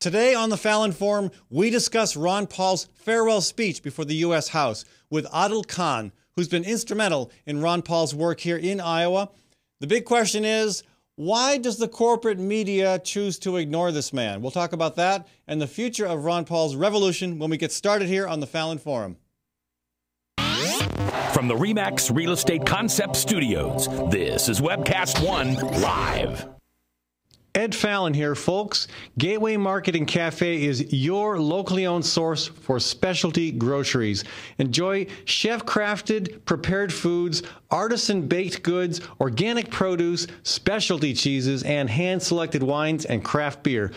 Today on the Fallon Forum, we discuss Ron Paul's farewell speech before the U.S. House with Adil Khan, who's been instrumental in Ron Paul's work here in Iowa. The big question is, why does the corporate media choose to ignore this man? We'll talk about that and the future of Ron Paul's revolution when we get started here on the Fallon Forum. From the RE/MAX Real Estate Concept Studios, this is Webcast One Live. Ed Fallon here, folks. Gateway Market and Cafe is your locally owned source for specialty groceries. Enjoy chef-crafted, prepared foods, artisan baked goods, organic produce, specialty cheeses, and hand-selected wines and craft beer.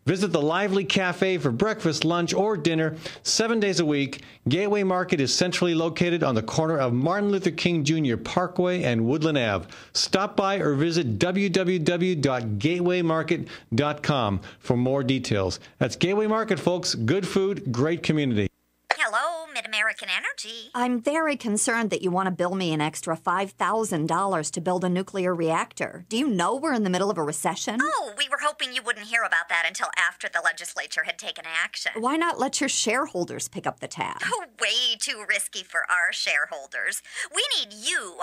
Visit the lively cafe for breakfast, lunch, or dinner 7 days a week. Gateway Market is centrally located on the corner of Martin Luther King Jr. Parkway and Woodland Ave. Stop by or visit www.gatewaymarket.com for more details. That's Gateway Market, folks. Good food, great community. Hello, Mid-American Energy. I'm very concerned that you want to bill me an extra $5,000 to build a nuclear reactor. Do you know we're in the middle of a recession? Oh, we were hoping you wouldn't hear about that until after the legislature had taken action. Why not let your shareholders pick up the tab? Oh, way too risky for our shareholders. We need you,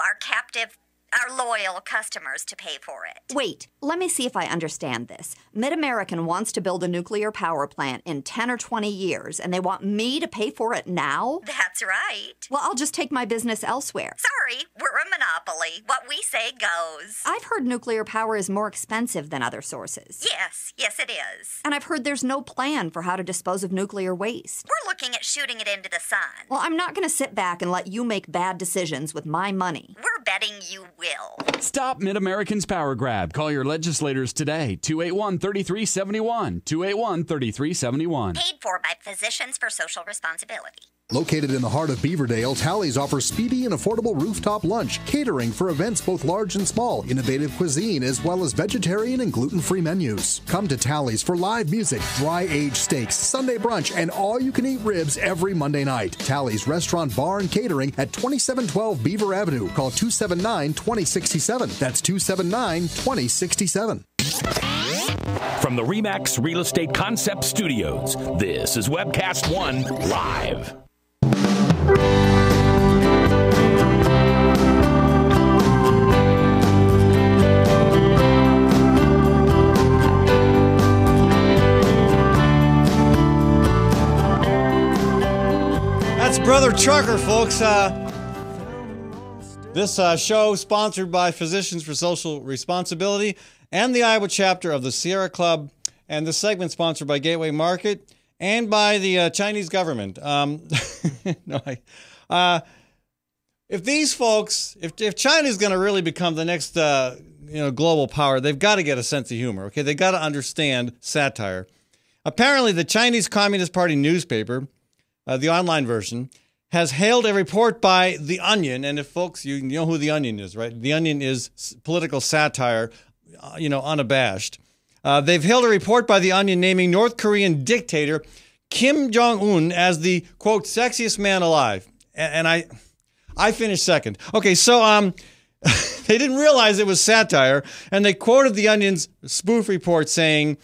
our loyal customers, to pay for it. Wait, let me see if I understand this. Mid-American wants to build a nuclear power plant in 10 or 20 years, and they want me to pay for it now? That's right. Well, I'll just take my business elsewhere. Sorry, we're a monopoly. What we say goes. I've heard nuclear power is more expensive than other sources. Yes it is. And I've heard there's no plan for how to dispose of nuclear waste. We're looking at shooting it into the sun. Well, I'm not going to sit back and let you make bad decisions with my money. We're betting you will. Stop Mid-American's power grab. Call your legislators today. 281-3371. 281-3371. Paid for by Physicians for Social Responsibility. Located in the heart of Beaverdale, Tally's offers speedy and affordable rooftop lunch, catering for events both large and small, innovative cuisine, as well as vegetarian and gluten-free menus. Come to Tally's for live music, dry-aged steaks, Sunday brunch, and all-you-can-eat ribs every Monday night. Tally's Restaurant, Bar, and Catering at 2712 Beaver Avenue. Call 279-2067. That's 279-2067. From the RE/MAX Real Estate Concept Studios, this is Webcast One Live. That's Brother Trucker, folks. This show sponsored by Physicians for Social Responsibility and the Iowa chapter of the Sierra Club, and this segment sponsored by Gateway Market and by the Chinese government. If these folks, if China's going to really become the next global power, they've got to get a sense of humor. Okay, they got to understand satire. Apparently, the Chinese Communist Party newspaper, the online version, has hailed a report by The Onion. And if folks, you know who The Onion is, right? The Onion is political satire, unabashed. They've hailed a report by The Onion naming North Korean dictator Kim Jong-un as the, quote, sexiest man alive. And I finished second. Okay, so they didn't realize it was satire, and they quoted The Onion's spoof report saying,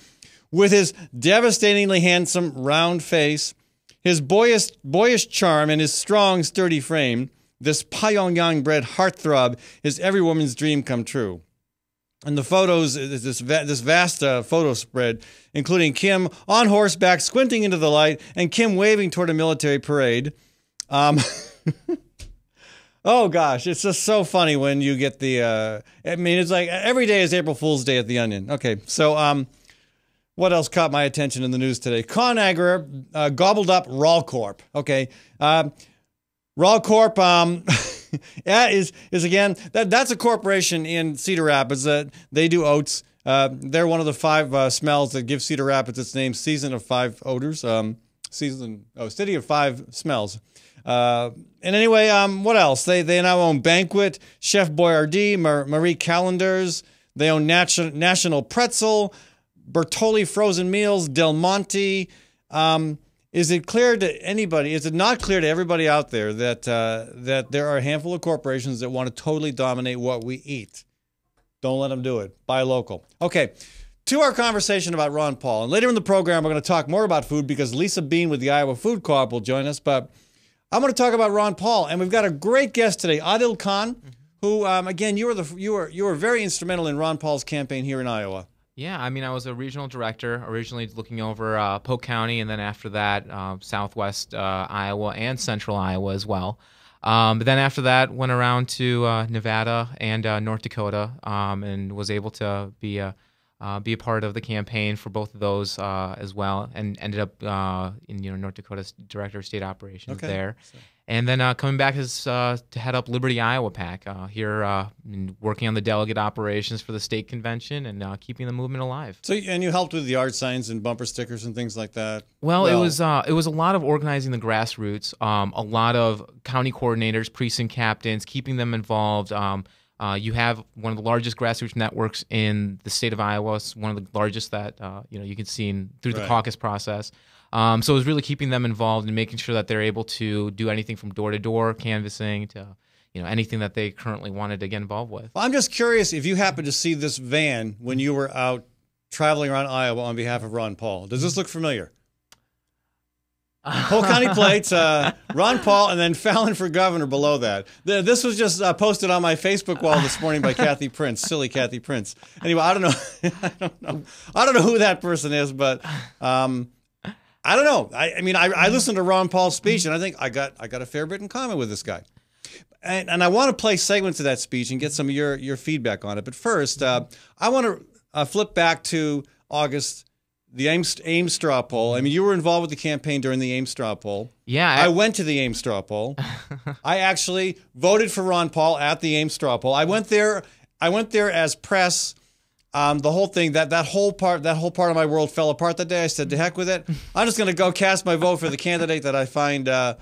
with his devastatingly handsome round face, his boyish charm, and his strong, sturdy frame, this Pyongyang-bred heartthrob is every woman's dream come true. And the photos, this vast photo spread, including Kim on horseback, squinting into the light, and Kim waving toward a military parade. Oh, gosh, it's just so funny when you get the, it's like every day is April Fool's Day at The Onion. Okay, so what else caught my attention in the news today? ConAgra gobbled up Rawlcorp. Okay, Rawlcorp is again, that's a corporation in Cedar Rapids that they do oats. They're one of the 5 smells that give Cedar Rapids its name, Season of 5 Odors, City of 5 Smells. And anyway, what else? They now own Banquet, Chef Boyardee, Marie Callender's. They own National Pretzel, Bertolli Frozen Meals, Del Monte. Is it clear to anybody? Is it not clear to everybody out there that that there are a handful of corporations that want to totally dominate what we eat? Don't let them do it. Buy local. Okay, to our conversation about Ron Paul. And later in the program, we're going to talk more about food because Lisa Bean with the Iowa Food Co-op will join us. But I'm going to talk about Ron Paul, and we've got a great guest today, Adil Khan, who, again, you were very instrumental in Ron Paul's campaign here in Iowa. Yeah, I mean, I was a regional director, originally looking over Polk County, and then after that, southwest Iowa and central Iowa as well. But then after that, went around to Nevada and North Dakota, and was able to be a part of the campaign for both of those as well, and ended up in North Dakota's director of state operations there. And then coming back as to head up Liberty Iowa PAC here, working on the delegate operations for the state convention and keeping the movement alive. So, and you helped with the yard signs and bumper stickers and things like that. Well, it was a lot of organizing the grassroots, a lot of county coordinators, precinct captains, keeping them involved. You have one of the largest grassroots networks in the state of Iowa. It's one of the largest that you can see through the caucus process. So it was really keeping them involved and making sure that they're able to do anything from door to door canvassing to anything that they currently wanted to get involved with. Well, I'm just curious if you happened to see this van when you were out traveling around Iowa on behalf of Ron Paul. Does this look familiar? Polk County plates, Ron Paul, and then Fallon for governor below that. This was just posted on my Facebook wall this morning by Kathy Prince, silly Kathy Prince. Anyway, I don't know, I don't know who that person is, but I don't know. I mean, I listened to Ron Paul's speech, and I think I got a fair bit in common with this guy. And I want to play segments of that speech and get some of your feedback on it. But first, I want to flip back to August. The Ames straw poll. I mean, you were involved with the campaign during the Ames straw poll. Yeah. I went to the Ames straw poll. I actually voted for Ron Paul at the Ames straw poll. I went there as press. The whole thing, that whole part of my world fell apart that day. I said, to heck with it. I'm just going to go cast my vote for the candidate that I find, I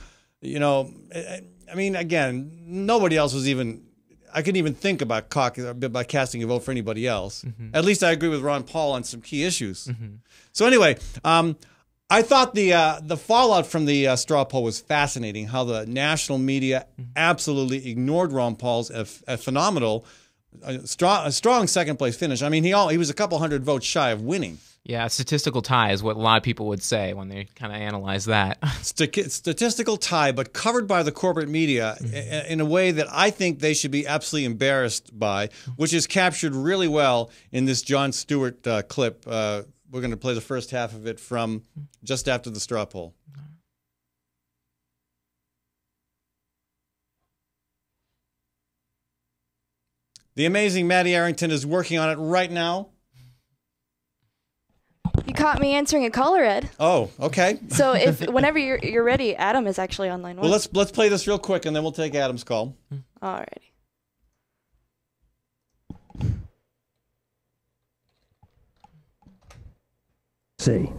mean, again, nobody else was even, I couldn't even think about casting a vote for anybody else. At least I agree with Ron Paul on some key issues. So anyway, I thought the fallout from the straw poll was fascinating, how the national media absolutely ignored Ron Paul's phenomenal, strong second-place finish. I mean, he was a couple hundred votes shy of winning. Yeah, statistical tie is what a lot of people would say when they kind of analyze that. Statistical tie, but covered by the corporate media in a way that I think they should be absolutely embarrassed by, which is captured really well in this Jon Stewart clip. We're going to play the first half of it from just after the straw poll. The amazing Maddie Arrington is working on it right now. You caught me answering a caller, Ed. Oh, okay. So whenever you're ready, Adam is actually on line one. Well, let's play this real quick, and then we'll take Adam's call. Alrighty. See,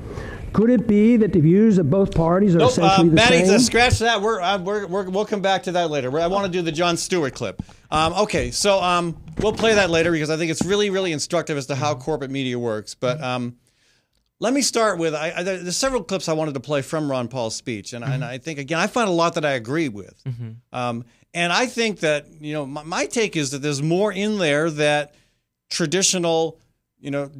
could it be that the views of both parties are essentially the Maddie, same? scratch that. We'll come back to that later. I want to do the Jon Stewart clip. Okay, so we'll play that later because I think it's really, really instructive as to how corporate media works. But let me start with there's several clips I wanted to play from Ron Paul's speech, and I think again I find a lot that I agree with. And I think that my take is that there's more in there that traditional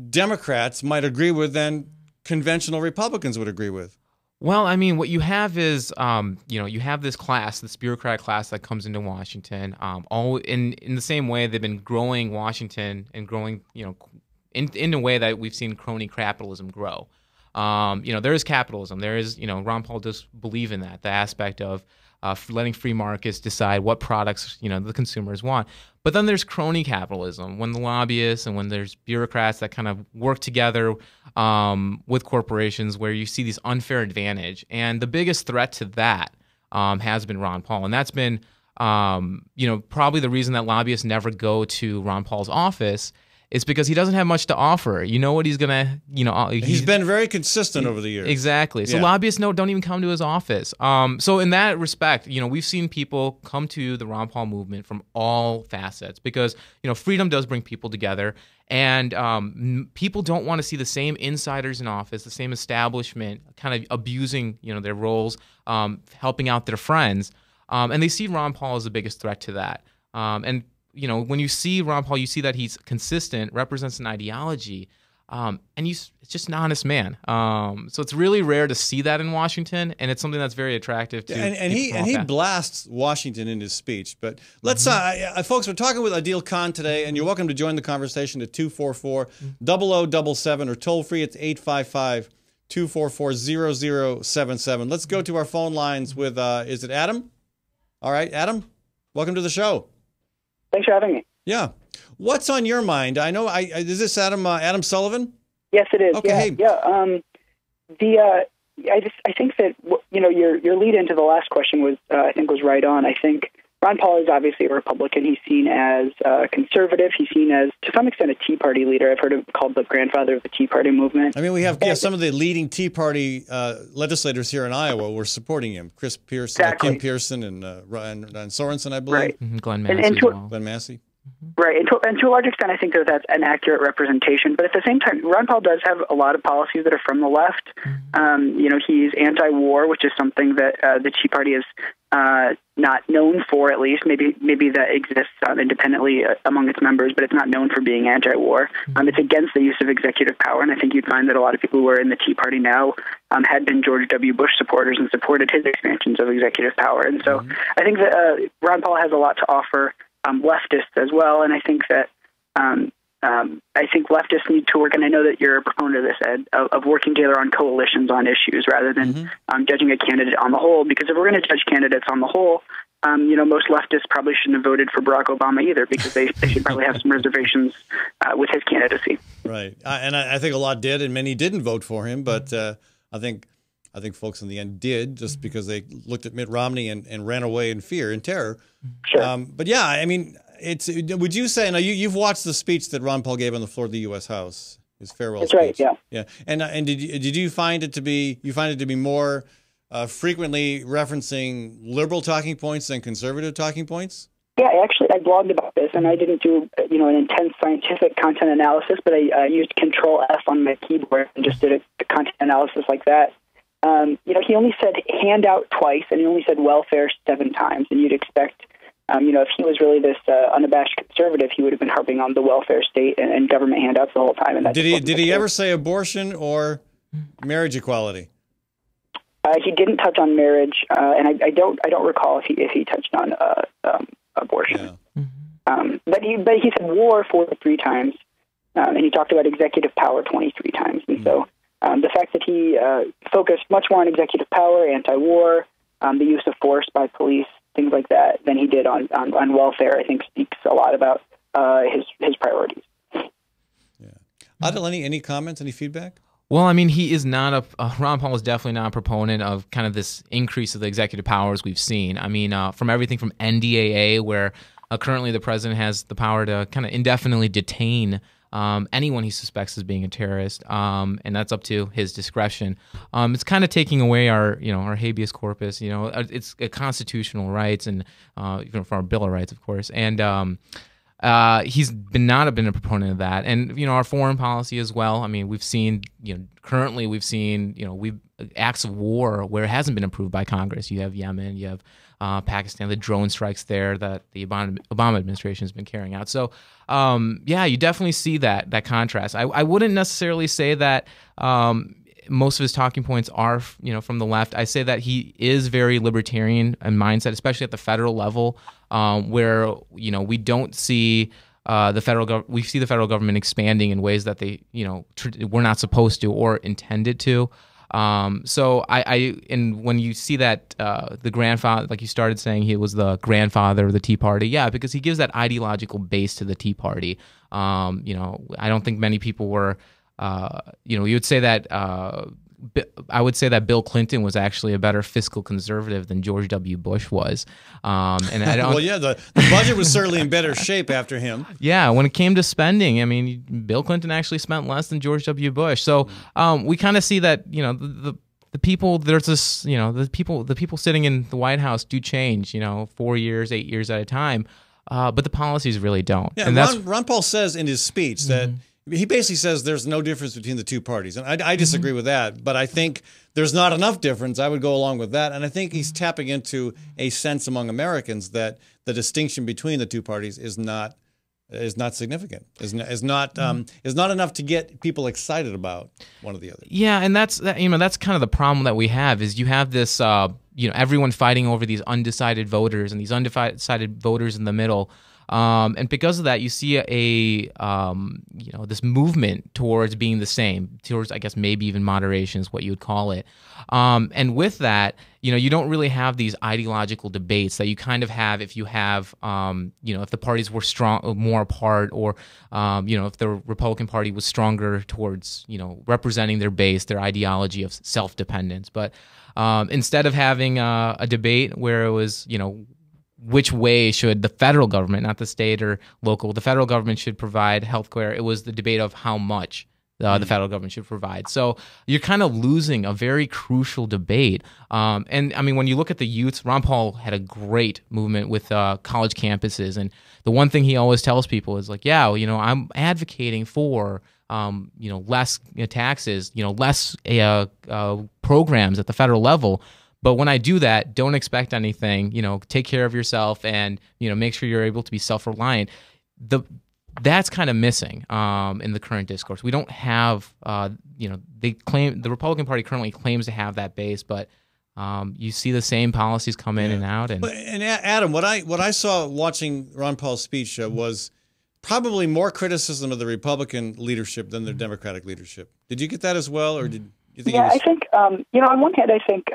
Democrats might agree with than conventional Republicans would agree with. Well, I mean, what you have is, you have this class, this bureaucrat class that comes into Washington. All in the same way they've been growing Washington and growing, in a way that we've seen crony capitalism grow. There is capitalism. There is, Ron Paul does believe in that, the aspect of letting free markets decide what products, the consumers want. But then there's crony capitalism, when the lobbyists and when there's bureaucrats that kind of work together with corporations where you see this unfair advantage. And the biggest threat to that has been Ron Paul. And that's been, probably the reason that lobbyists never go to Ron Paul's office is because he doesn't have much to offer. You know what he's going to, he's been very consistent over the years. Exactly. So lobbyists don't even come to his office. So in that respect, we've seen people come to the Ron Paul movement from all facets because, freedom does bring people together. And people don't want to see the same insiders in office, the same establishment kind of abusing, their roles, helping out their friends. And they see Ron Paul as the biggest threat to that. When you see Ron Paul, you see that he's consistent, represents an ideology And it's just an honest man. So it's really rare to see that in Washington, and it's something that's very attractive to. And he blasts Washington in his speech. But let's, folks, we're talking with Adil Khan today, and you're welcome to join the conversation at 244-0077 or toll free. It's 855-244-0077. Let's go to our phone lines with. Is it Adam? All right, Adam, welcome to the show. Thanks for having me. Yeah. What's on your mind? I know. Is this Adam Sullivan? Yes, it is. Okay. Yeah. I think that your lead into the last question was was right on. I think Ron Paul is obviously a Republican. He's seen as conservative. He's seen as, to some extent, a Tea Party leader. I've heard him called the grandfather of the Tea Party movement. I mean, we have some of the leading Tea Party legislators here in Iowa were supporting him. Chris Pearson, exactly. Kim Pearson, and Sorensen, I believe. Right. Glenn Massey as well. Glenn Massey. Right, and to a large extent, I think that's an accurate representation. But at the same time, Ron Paul does have a lot of policies that are from the left. He's anti-war, which is something that the Tea Party is not known for, at least. Maybe that exists independently among its members, but it's not known for being anti-war. It's against the use of executive power, and I think you'd find that a lot of people who are in the Tea Party now had been George W. Bush supporters and supported his expansions of executive power. And so I think that Ron Paul has a lot to offer leftists as well, and I think that leftists need to work, and I know that you're a proponent of this, Ed, of working together on coalitions on issues rather than judging a candidate on the whole. Because if we're going to judge candidates on the whole, most leftists probably shouldn't have voted for Barack Obama either, because they should probably have some reservations with his candidacy. Right, and I think a lot did, and many didn't vote for him, but I think folks in the end did, just because they looked at Mitt Romney and ran away in fear and terror. Sure. But yeah, I mean, would you say, now you've watched the speech that Ron Paul gave on the floor of the U.S. House, his farewell speech? That's right, yeah. And did you find it to be more frequently referencing liberal talking points than conservative talking points? Yeah, I blogged about this, and I didn't do an intense scientific content analysis, but I used Control F on my keyboard and just did a content analysis like that. He only said handout twice, and he only said welfare 7 times. And you'd expect, if he was really this unabashed conservative, he would have been harping on the welfare state and government handouts the whole time. And did he ever say abortion or marriage equality? He didn't touch on marriage, and I don't recall if he touched on abortion. Yeah. But he said war 43 times, and he talked about executive power 23 times, and so. The fact that he focused much more on executive power, anti-war, the use of force by police, things like that, than he did on welfare, I think speaks a lot about his priorities. Yeah. Adil, any comments, any feedback? Well, I mean, he is not Ron Paul is definitely not a proponent of kind of this increase of the executive powers we've seen. I mean, from everything from NDAA, where currently the president has the power to kind of indefinitely detain anyone he suspects as being a terrorist, and that's up to his discretion. It's kind of taking away our habeas corpus. It's a constitutional rights, and for our Bill of Rights, of course. And he's not been a proponent of that. And our foreign policy as well. I mean, we've seen currently acts of war where it hasn't been approved by Congress. You have Yemen, you have Pakistan, the drone strikes there that the Obama administration has been carrying out. So, you definitely see that contrast. I wouldn't necessarily say that most of his talking points are, from the left. I say that he is very libertarian in mindset, especially at the federal level, where we don't see we see the federal government expanding in ways that they we're not supposed to or intended to. So and when you see that the grandfather, like you started saying, he was the grandfather of the Tea Party, because he gives that ideological base to the Tea Party. I don't think many people were, you would say that, I would say that Bill Clinton was actually a better fiscal conservative than George W. Bush was. And I don't. Well, yeah, the budget was certainly in better shape after him. Yeah, when it came to spending, I mean, Bill Clinton actually spent less than George W. Bush. So we kind of see that the people, there's this, the people sitting in the White House do change. 4 years, 8 years at a time, but the policies really don't. Yeah, and Ron Paul says in his speech that. He basically says there's no difference between the two parties. And I disagree with that, but I think there's not enough difference. I would go along with that. And I think he's tapping into a sense among Americans that the distinction between the two parties is not is not significant. Is not enough to get people excited about one or the other. Yeah, and that's kind of the problem that we have is you have this everyone fighting over these undecided voters and these undecided voters in the middle. And because of that, you see this movement towards being the same, towards, I guess, maybe even moderation is what you would call it. And with that, you don't really have these ideological debates that you kind of have if you have, if the parties were more apart, or, if the Republican Party was stronger towards, representing their base, their ideology of self-dependence. But instead of having a debate where it was, which way should the federal government, not the state or local, the federal government should provide health care, it was the debate of how much the federal government should provide. So you're kind of losing a very crucial debate. And I mean, when you look at the youths, Ron Paul had a great movement with college campuses. And the one thing he always tells people is like, I'm advocating for less taxes, less programs at the federal level. But when I do that, don't expect anything, take care of yourself and, make sure you're able to be self-reliant. That's kind of missing in the current discourse. We don't have, they claim, the Republican Party currently claims to have that base, but you see the same policies come in and out. And Adam, what I saw watching Ron Paul's speech was probably more criticism of the Republican leadership than the Democratic leadership. Did you get that as well, or did you think? Yeah, I think, on one hand, I think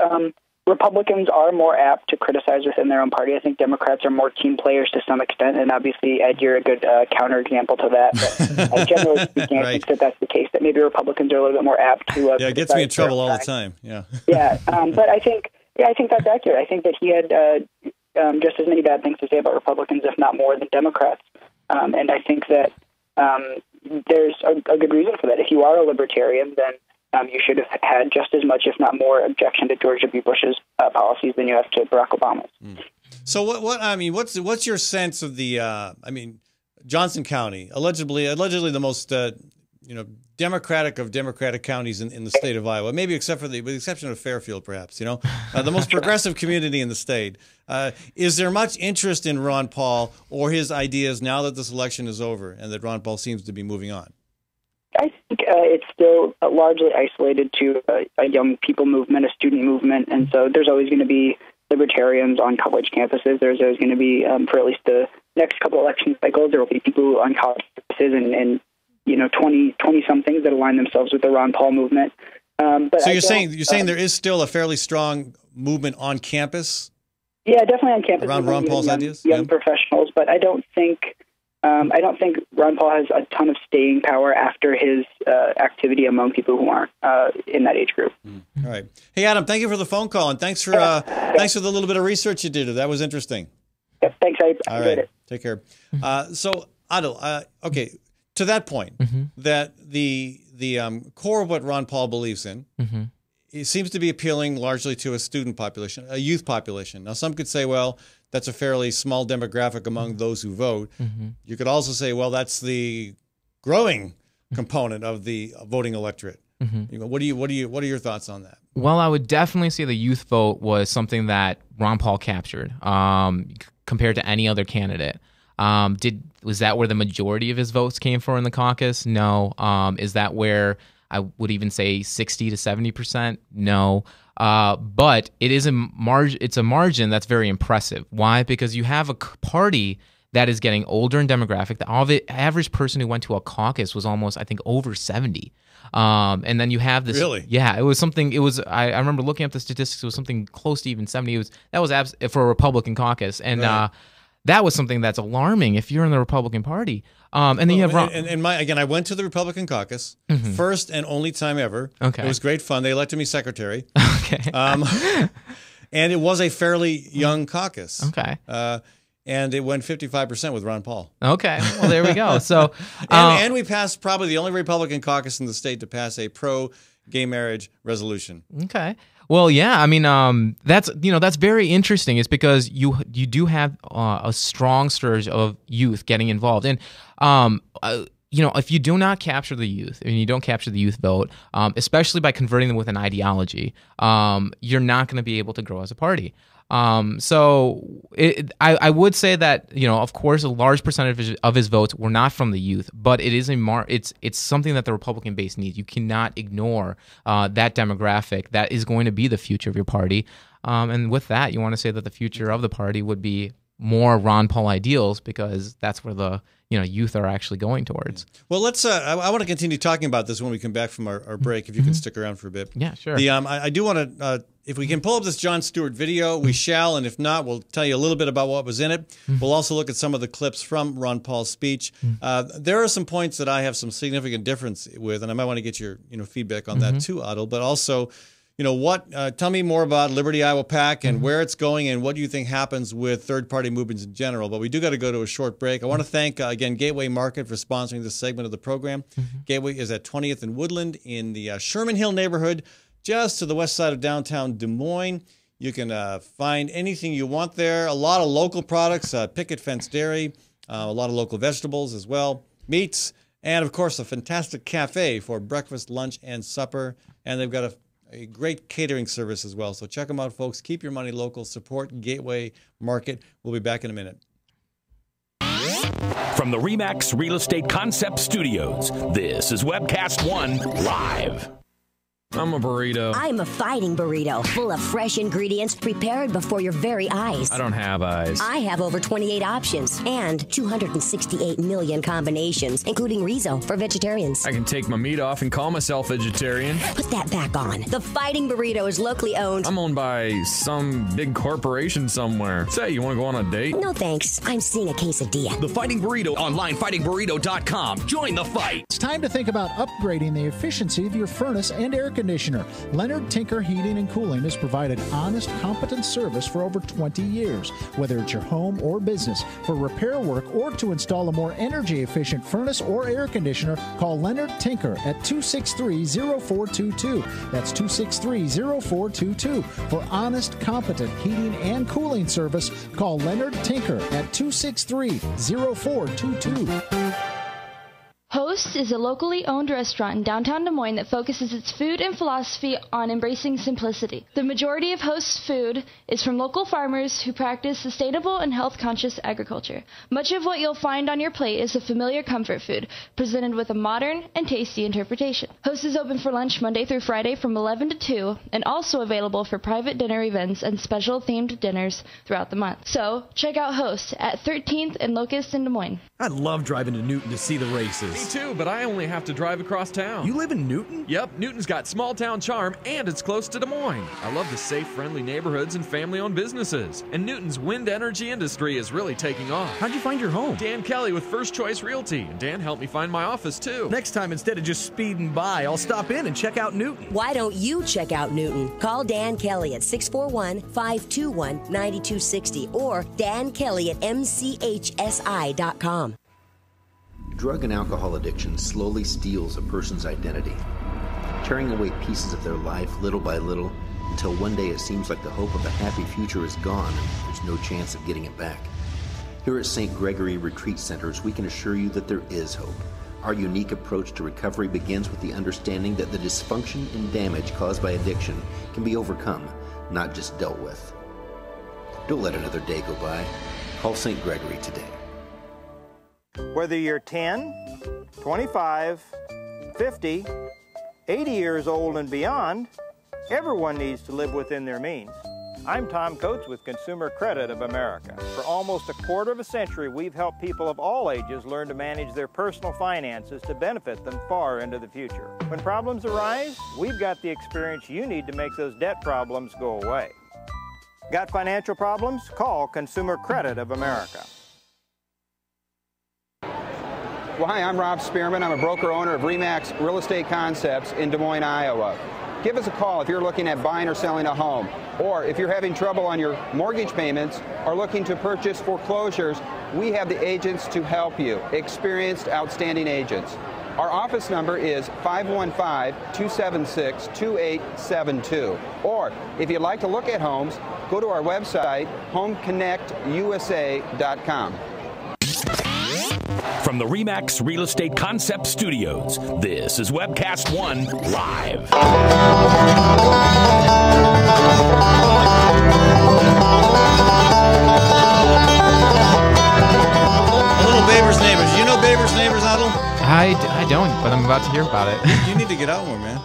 Republicans are more apt to criticize within their own party. I think Democrats are more team players to some extent, and obviously, Ed, you're a good counterexample to that. But generally speaking, I think that's the case, that maybe Republicans are a little bit more apt to it gets me in trouble all the time. Yeah. Yeah, but I think that's accurate. I think that he had just as many bad things to say about Republicans, if not more, than Democrats. And I think that there's a good reason for that. If you are a libertarian, then you should have had just as much, if not more, objection to George W. Bush's policies than you have to Barack Obama's. So what's your sense of the Johnson County, allegedly the most Democratic of Democratic counties in the state of Iowa, maybe with the exception of Fairfield, perhaps, the most progressive community in the state. Is there much interest in Ron Paul or his ideas now that this election is over and that Ron Paul seems to be moving on? I think it's still largely isolated to a young people movement, a student movement, and so there's always going to be libertarians on college campuses. There's always going to be, for at least the next couple election cycles, there will be people on college campuses and 20-somethings that align themselves with the Ron Paul movement. But so you're saying there is still a fairly strong movement on campus? Yeah, definitely on campus. Around Ron Paul's ideas? Young professionals, but I don't think Ron Paul has a ton of staying power after his activity among people who aren't in that age group. All right. Hey, Adam, thank you for the phone call, and thanks for the little bit of research you did. That was interesting. Yep, thanks. I enjoyed it. Take care. So, Adil, okay, to that point, that the core of what Ron Paul believes in, it seems to be appealing largely to a student population, a youth population. Now, some could say, well, that's a fairly small demographic among those who vote. You could also say, well, that's the growing component of the voting electorate. What are your thoughts on that? Well, I would definitely say the youth vote was something that Ron Paul captured compared to any other candidate. Was that where the majority of his votes came from in the caucus? No. Is that where I would even say 60 to 70%? No. But it is it's a margin that's very impressive. Why? Because you have a party that is getting older in demographic. The average person who went to a caucus was almost, I think, over 70. And then you have this. Really? Yeah, it was something. It was. I remember looking up the statistics. It was something close to even 70. That was for a Republican caucus, and that was something that's alarming if you're in the Republican Party. And then you have I went to the Republican caucus, first and only time ever. Okay, it was great fun. They elected me secretary. Okay, and it was a fairly young caucus. Okay. And it went 55% with Ron Paul. Okay, well, there we go. So, and we passed probably the only Republican caucus in the state to pass a pro-gay marriage resolution. Okay. Well, yeah. I mean, that's very interesting. It's because you do have a strong surge of youth getting involved, and if you do not capture the youth and you don't capture the youth vote, especially by converting them with an ideology, you're not going to be able to grow as a party. I would say that, of course, a large percentage of his votes were not from the youth, but it is it's something that the Republican base needs. You cannot ignore that demographic. That is going to be the future of your party. And with that, you want to say that the future of the party would be more Ron Paul ideals, because that's where the youth are actually going towards. Well, let's. I want to continue talking about this when we come back from our break. If you can stick around for a bit. Yeah, sure. I do want to. If we can pull up this Jon Stewart video, we shall, and if not, we'll tell you a little bit about what was in it. We'll also look at some of the clips from Ron Paul's speech. There are some points that I have some significant difference with, and I might want to get your feedback on that too, Otto. But also, tell me more about Liberty Iowa PAC and where it's going and what you think happens with third-party movements in general. But we do got to go to a short break. I want to thank, again, Gateway Market for sponsoring this segment of the program. Gateway is at 20th and Woodland in the Sherman Hill neighborhood, just to the west side of downtown Des Moines. You can find anything you want there. A lot of local products, picket fence dairy, a lot of local vegetables as well, meats, and, of course, a fantastic cafe for breakfast, lunch, and supper. And they've got a great catering service as well. So check them out, folks. Keep your money local. Support Gateway Market. We'll be back in a minute. From the RE/MAX Real Estate Concept Studios, this is Webcast One Live. I'm a burrito. I'm a fighting burrito, full of fresh ingredients prepared before your very eyes. I don't have eyes. I have over 28 options and 268 million combinations, including Rizzo for vegetarians. I can take my meat off and call myself vegetarian. Put that back on. The fighting burrito is locally owned. I'm owned by some big corporation somewhere. Say, you want to go on a date? No thanks. I'm seeing a quesadilla. The Fighting Burrito, online fightingburrito.com. Join the fight. It's time to think about upgrading the efficiency of your furnace and air conditioner. Leonard Tinker Heating and Cooling has provided honest, competent service for over 20 years. Whether it's your home or business, for repair work or to install a more energy-efficient furnace or air conditioner, call Leonard Tinker at 263-0422. That's 263-0422. For honest, competent heating and cooling service, call Leonard Tinker at 263-0422. Host is a locally owned restaurant in downtown Des Moines that focuses its food and philosophy on embracing simplicity. The majority of Host's food is from local farmers who practice sustainable and health-conscious agriculture. Much of what you'll find on your plate is a familiar comfort food, presented with a modern and tasty interpretation. Host is open for lunch Monday through Friday from 11 to 2, and also available for private dinner events and special themed dinners throughout the month. So, check out Host at 13th and Locust in Des Moines. I love driving to Newton to see the races. Me too, but I only have to drive across town. You live in Newton? Yep, Newton's got small town charm and it's close to Des Moines. I love the safe, friendly neighborhoods and family-owned businesses. And Newton's wind energy industry is really taking off. How'd you find your home? Dan Kelly with First Choice Realty. And Dan helped me find my office too. Next time, instead of just speeding by, I'll stop in and check out Newton. Why don't you check out Newton? Call Dan Kelly at 641-521-9260 or Dan Kelly at mchsi.com. Drug and alcohol addiction slowly steals a person's identity, tearing away pieces of their life little by little until one day it seems like the hope of a happy future is gone and there's no chance of getting it back. Here at St. Gregory Retreat Centers, we can assure you that there is hope. Our unique approach to recovery begins with the understanding that the dysfunction and damage caused by addiction can be overcome, not just dealt with. Don't let another day go by. Call St. Gregory today. Whether you're 10, 25, 50, 80 years old and beyond, everyone needs to live within their means. I'm Tom Coates with Consumer Credit of America. For almost a quarter of a century, we've helped people of all ages learn to manage their personal finances to benefit them far into the future. When problems arise, we've got the experience you need to make those debt problems go away. Got financial problems? Call Consumer Credit of America. Well, hi, I'm Rob Spearman. I'm a broker-owner of RE/MAX Real Estate Concepts in Des Moines, Iowa. Give us a call if you're looking at buying or selling a home, or if you're having trouble on your mortgage payments or looking to purchase foreclosures. We have the agents to help you, experienced, outstanding agents. Our office number is 515-276-2872. Or if you'd like to look at homes, go to our website, homeconnectusa.com. From the RE/MAX Real Estate Concept Studios, this is Webcast One Live. Baber's Neighbors. You know Baber's Neighbors, Adel? I don't, but I'm about to hear about it. You need to get out more, man.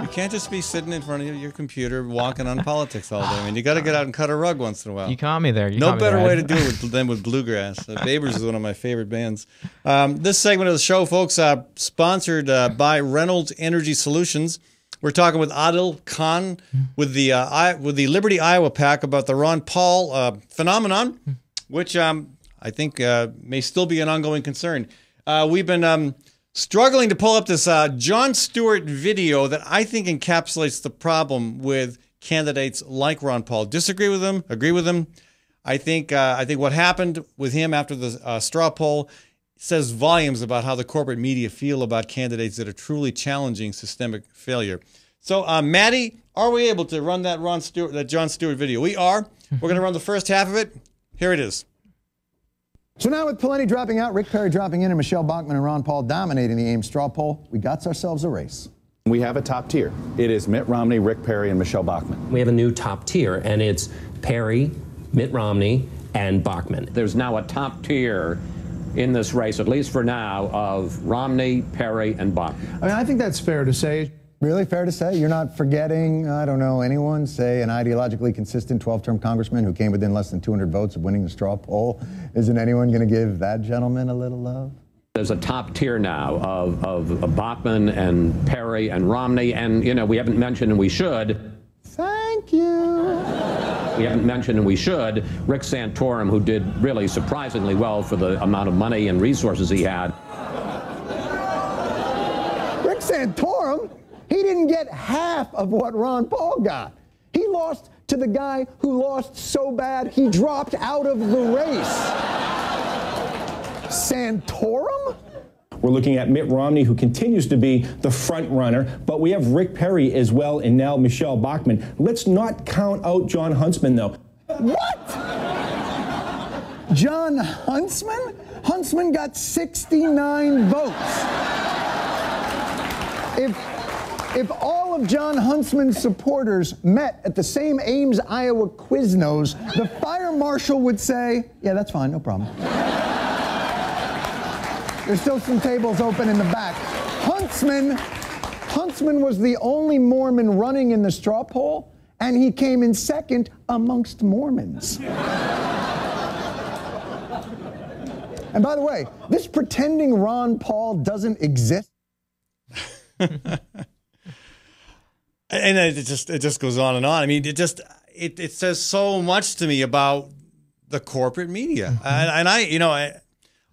You can't just be sitting in front of your computer walking on politics all day. I mean, you got to get out and cut a rug once in a while. You caught me there. No better way to do it than with bluegrass. Baber's is one of my favorite bands. This segment of the show, folks, sponsored by Reynolds Energy Solutions. We're talking with Adel Khan with the Liberty Iowa PAC about the Ron Paul phenomenon, which I think may still be an ongoing concern. We've been struggling to pull up this Jon Stewart video that I think encapsulates the problem with candidates like Ron Paul. Disagree with him, agree with him. I think what happened with him after the straw poll says volumes about how the corporate media feel about candidates that are truly challenging systemic failure. So, Maddie, are we able to run that Jon Stewart video? We are. We're going to run the first half of it. Here it is. So now with Pawlenty dropping out, Rick Perry dropping in, and Michelle Bachmann and Ron Paul dominating the Ames straw poll, we got ourselves a race. We have a top tier. It is Mitt Romney, Rick Perry, and Michelle Bachmann. We have a new top tier, and it's Perry, Mitt Romney, and Bachmann. There's now a top tier in this race, at least for now, of Romney, Perry, and Bachmann. I mean, I think that's fair to say. Really fair to say? You're not forgetting, I don't know, anyone, say an ideologically consistent 12-term congressman who came within less than 200 votes of winning the straw poll? Isn't anyone going to give that gentleman a little love? There's a top tier now of Bachmann and Perry and Romney, and, you know, we haven't mentioned, and we should. Thank you. We haven't mentioned, and we should, Rick Santorum, who did really surprisingly well for the amount of money and resources he had. Rick Santorum? He didn't get half of what Ron Paul got. He lost to the guy who lost so bad he dropped out of the race. Santorum? We're looking at Mitt Romney, who continues to be the front runner, but we have Rick Perry as well, and now Michelle Bachmann. Let's not count out John Huntsman, though. What? John Huntsman? Huntsman got 69 votes. If all of John Huntsman's supporters met at the same Ames, Iowa Quiznos, the fire marshal would say, yeah, that's fine, no problem. There's still some tables open in the back. Huntsman was the only Mormon running in the straw poll, and he came in second amongst Mormons. And by the way, this pretending Ron Paul doesn't exist. And it just goes on and on. I mean, it says so much to me about the corporate media. And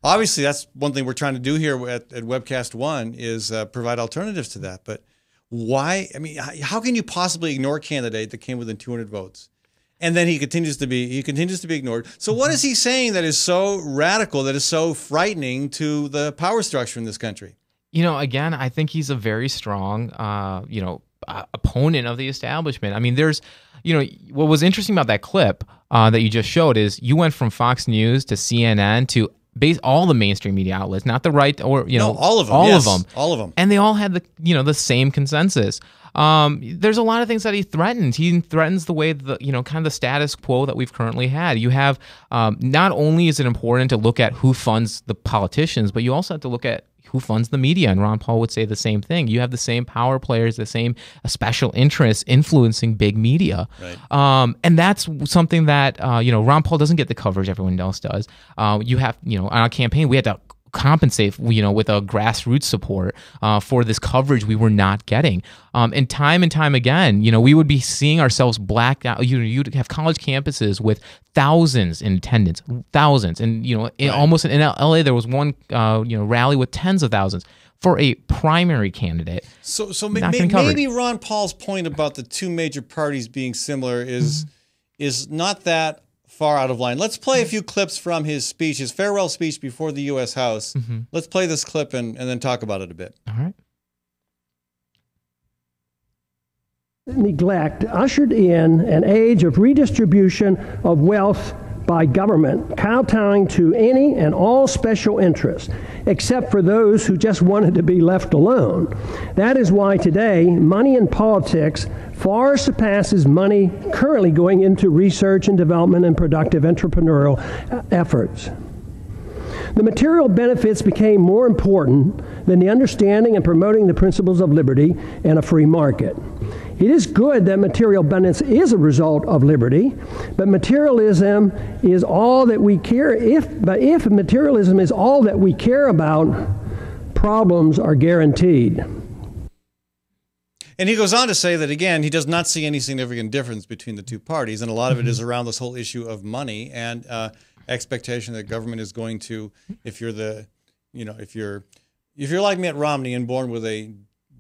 obviously that's one thing we're trying to do here at Webcast One is provide alternatives to that. But why? I mean, how can you possibly ignore a candidate that came within 200 votes? And then he continues to be ignored. So what is he saying that is so radical, that is so frightening to the power structure in this country? You know, again, I think he's a very strong, opponent of the establishment. I mean, what was interesting about that clip that you just showed is you went from Fox News to CNN to all the mainstream media outlets, not the right or all of them, all of them, and they all had the same consensus. There's a lot of things that he threatens. He threatens the way kind of the status quo that we've currently had. You have not only is it important to look at who funds the politicians, but you also have to look at who funds the media, and Ron Paul would say the same thing. You have the same power players, the same special interests influencing big media. Right. And that's something that, Ron Paul doesn't get the coverage everyone else does. You have, on our campaign, we had to compensate, with a grassroots support for this coverage we were not getting. And time again, we would be seeing ourselves blacked out. You'd have college campuses with thousands in attendance, thousands. And, almost in LA, there was one, rally with tens of thousands for a primary candidate. So maybe Ron Paul's point about the two major parties being similar is not that far out of line. Let's play a few clips from his speech, his farewell speech before the U.S. House. Let's play this clip and then talk about it a bit. All right. Neglect ushered in an age of redistribution of wealth by government, kowtowing to any and all special interests, except for those who just wanted to be left alone. That is why today, money in politics far surpasses money currently going into research and development and productive entrepreneurial efforts. The material benefits became more important than the understanding and promoting the principles of liberty and a free market. It is good that material benefits is a result of liberty, but materialism is all that we care. If materialism is all that we care about, problems are guaranteed. And he goes on to say that, again, he does not see any significant difference between the two parties, and a lot of it is around this whole issue of money and expectation that government is going to, if you're like Mitt Romney and born with a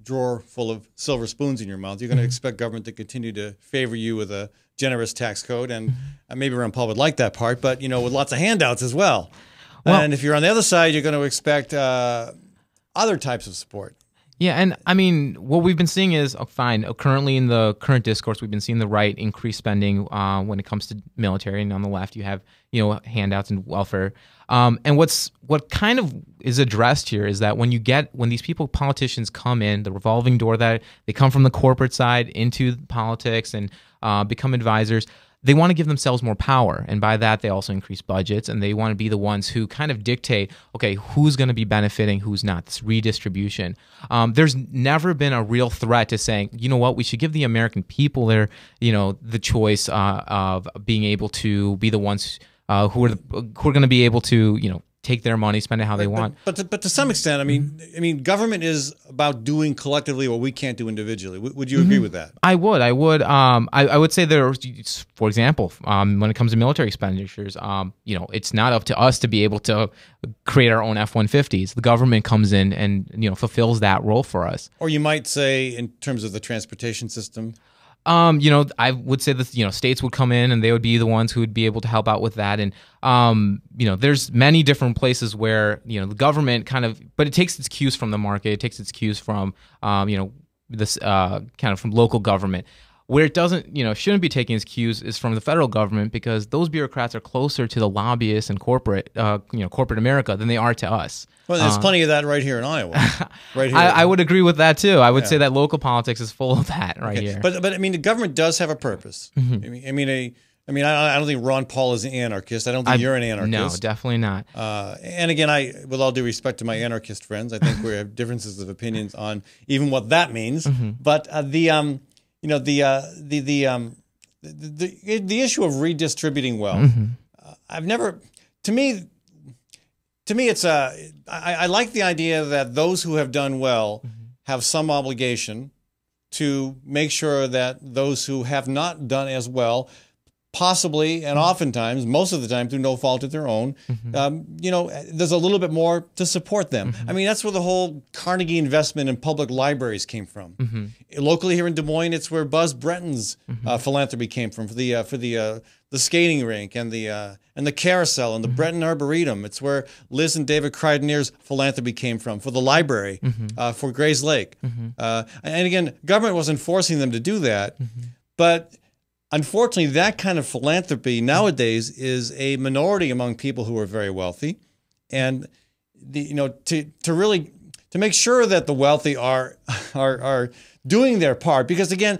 drawer full of silver spoons in your mouth, you're going to expect government to continue to favor you with a generous tax code, and maybe Ron Paul would like that part, but with lots of handouts as well. And if you're on the other side, you're going to expect other types of support. Yeah, and I mean, what we've been seeing is, currently in the current discourse, we've been seeing the right increase spending when it comes to military, and on the left you have, handouts and welfare. And what kind of is addressed here is that when these politicians come in, the revolving door that they come from the corporate side into politics and become advisors, they want to give themselves more power, and by that they also increase budgets, and they want to be the ones who kind of dictate, okay, who's going to be benefiting, who's not. This redistribution. There's never been a real threat to saying, you know what, we should give the American people the choice of being able to be the ones who are going to be able to take their money, spend it how they want. But to some extent, I mean, government is about doing collectively what we can't do individually. Would you agree with that? I would. I would say there, for example, when it comes to military expenditures, it's not up to us to be able to create our own F-150s. The government comes in and fulfills that role for us. Or you might say, in terms of the transportation system. I would say that states would come in and they would be the ones who would be able to help out with that, and there's many different places where the government but it takes its cues from the market, it takes its cues from this kind of from local government. Where it doesn't, shouldn't be taking its cues is from the federal government, because those bureaucrats are closer to the lobbyists and corporate America than they are to us. Well, there's plenty of that right here in Iowa. Right here. I would agree with that too. I would say that local politics is full of that here. But I mean, the government does have a purpose. I don't think Ron Paul is an anarchist. I don't think you're an anarchist. No, definitely not. And again, with all due respect to my anarchist friends, I think we have differences of opinions on even what that means. But the issue of redistributing wealth, I've never, to me, it's I like the idea that those who have done well have some obligation to make sure that those who have not done as well, possibly and oftentimes, most of the time through no fault of their own, there's a little bit more to support them. I mean, that's where the whole Carnegie investment in public libraries came from. Locally here in Des Moines, it's where Buzz Brenton's philanthropy came from for the skating rink and the carousel and the Breton Arboretum. It's where Liz and David Cridener's philanthropy came from for the library, for Grays Lake. And again, government wasn't forcing them to do that, but unfortunately, that kind of philanthropy nowadays is a minority among people who are very wealthy, and to make sure that the wealthy are doing their part, because again,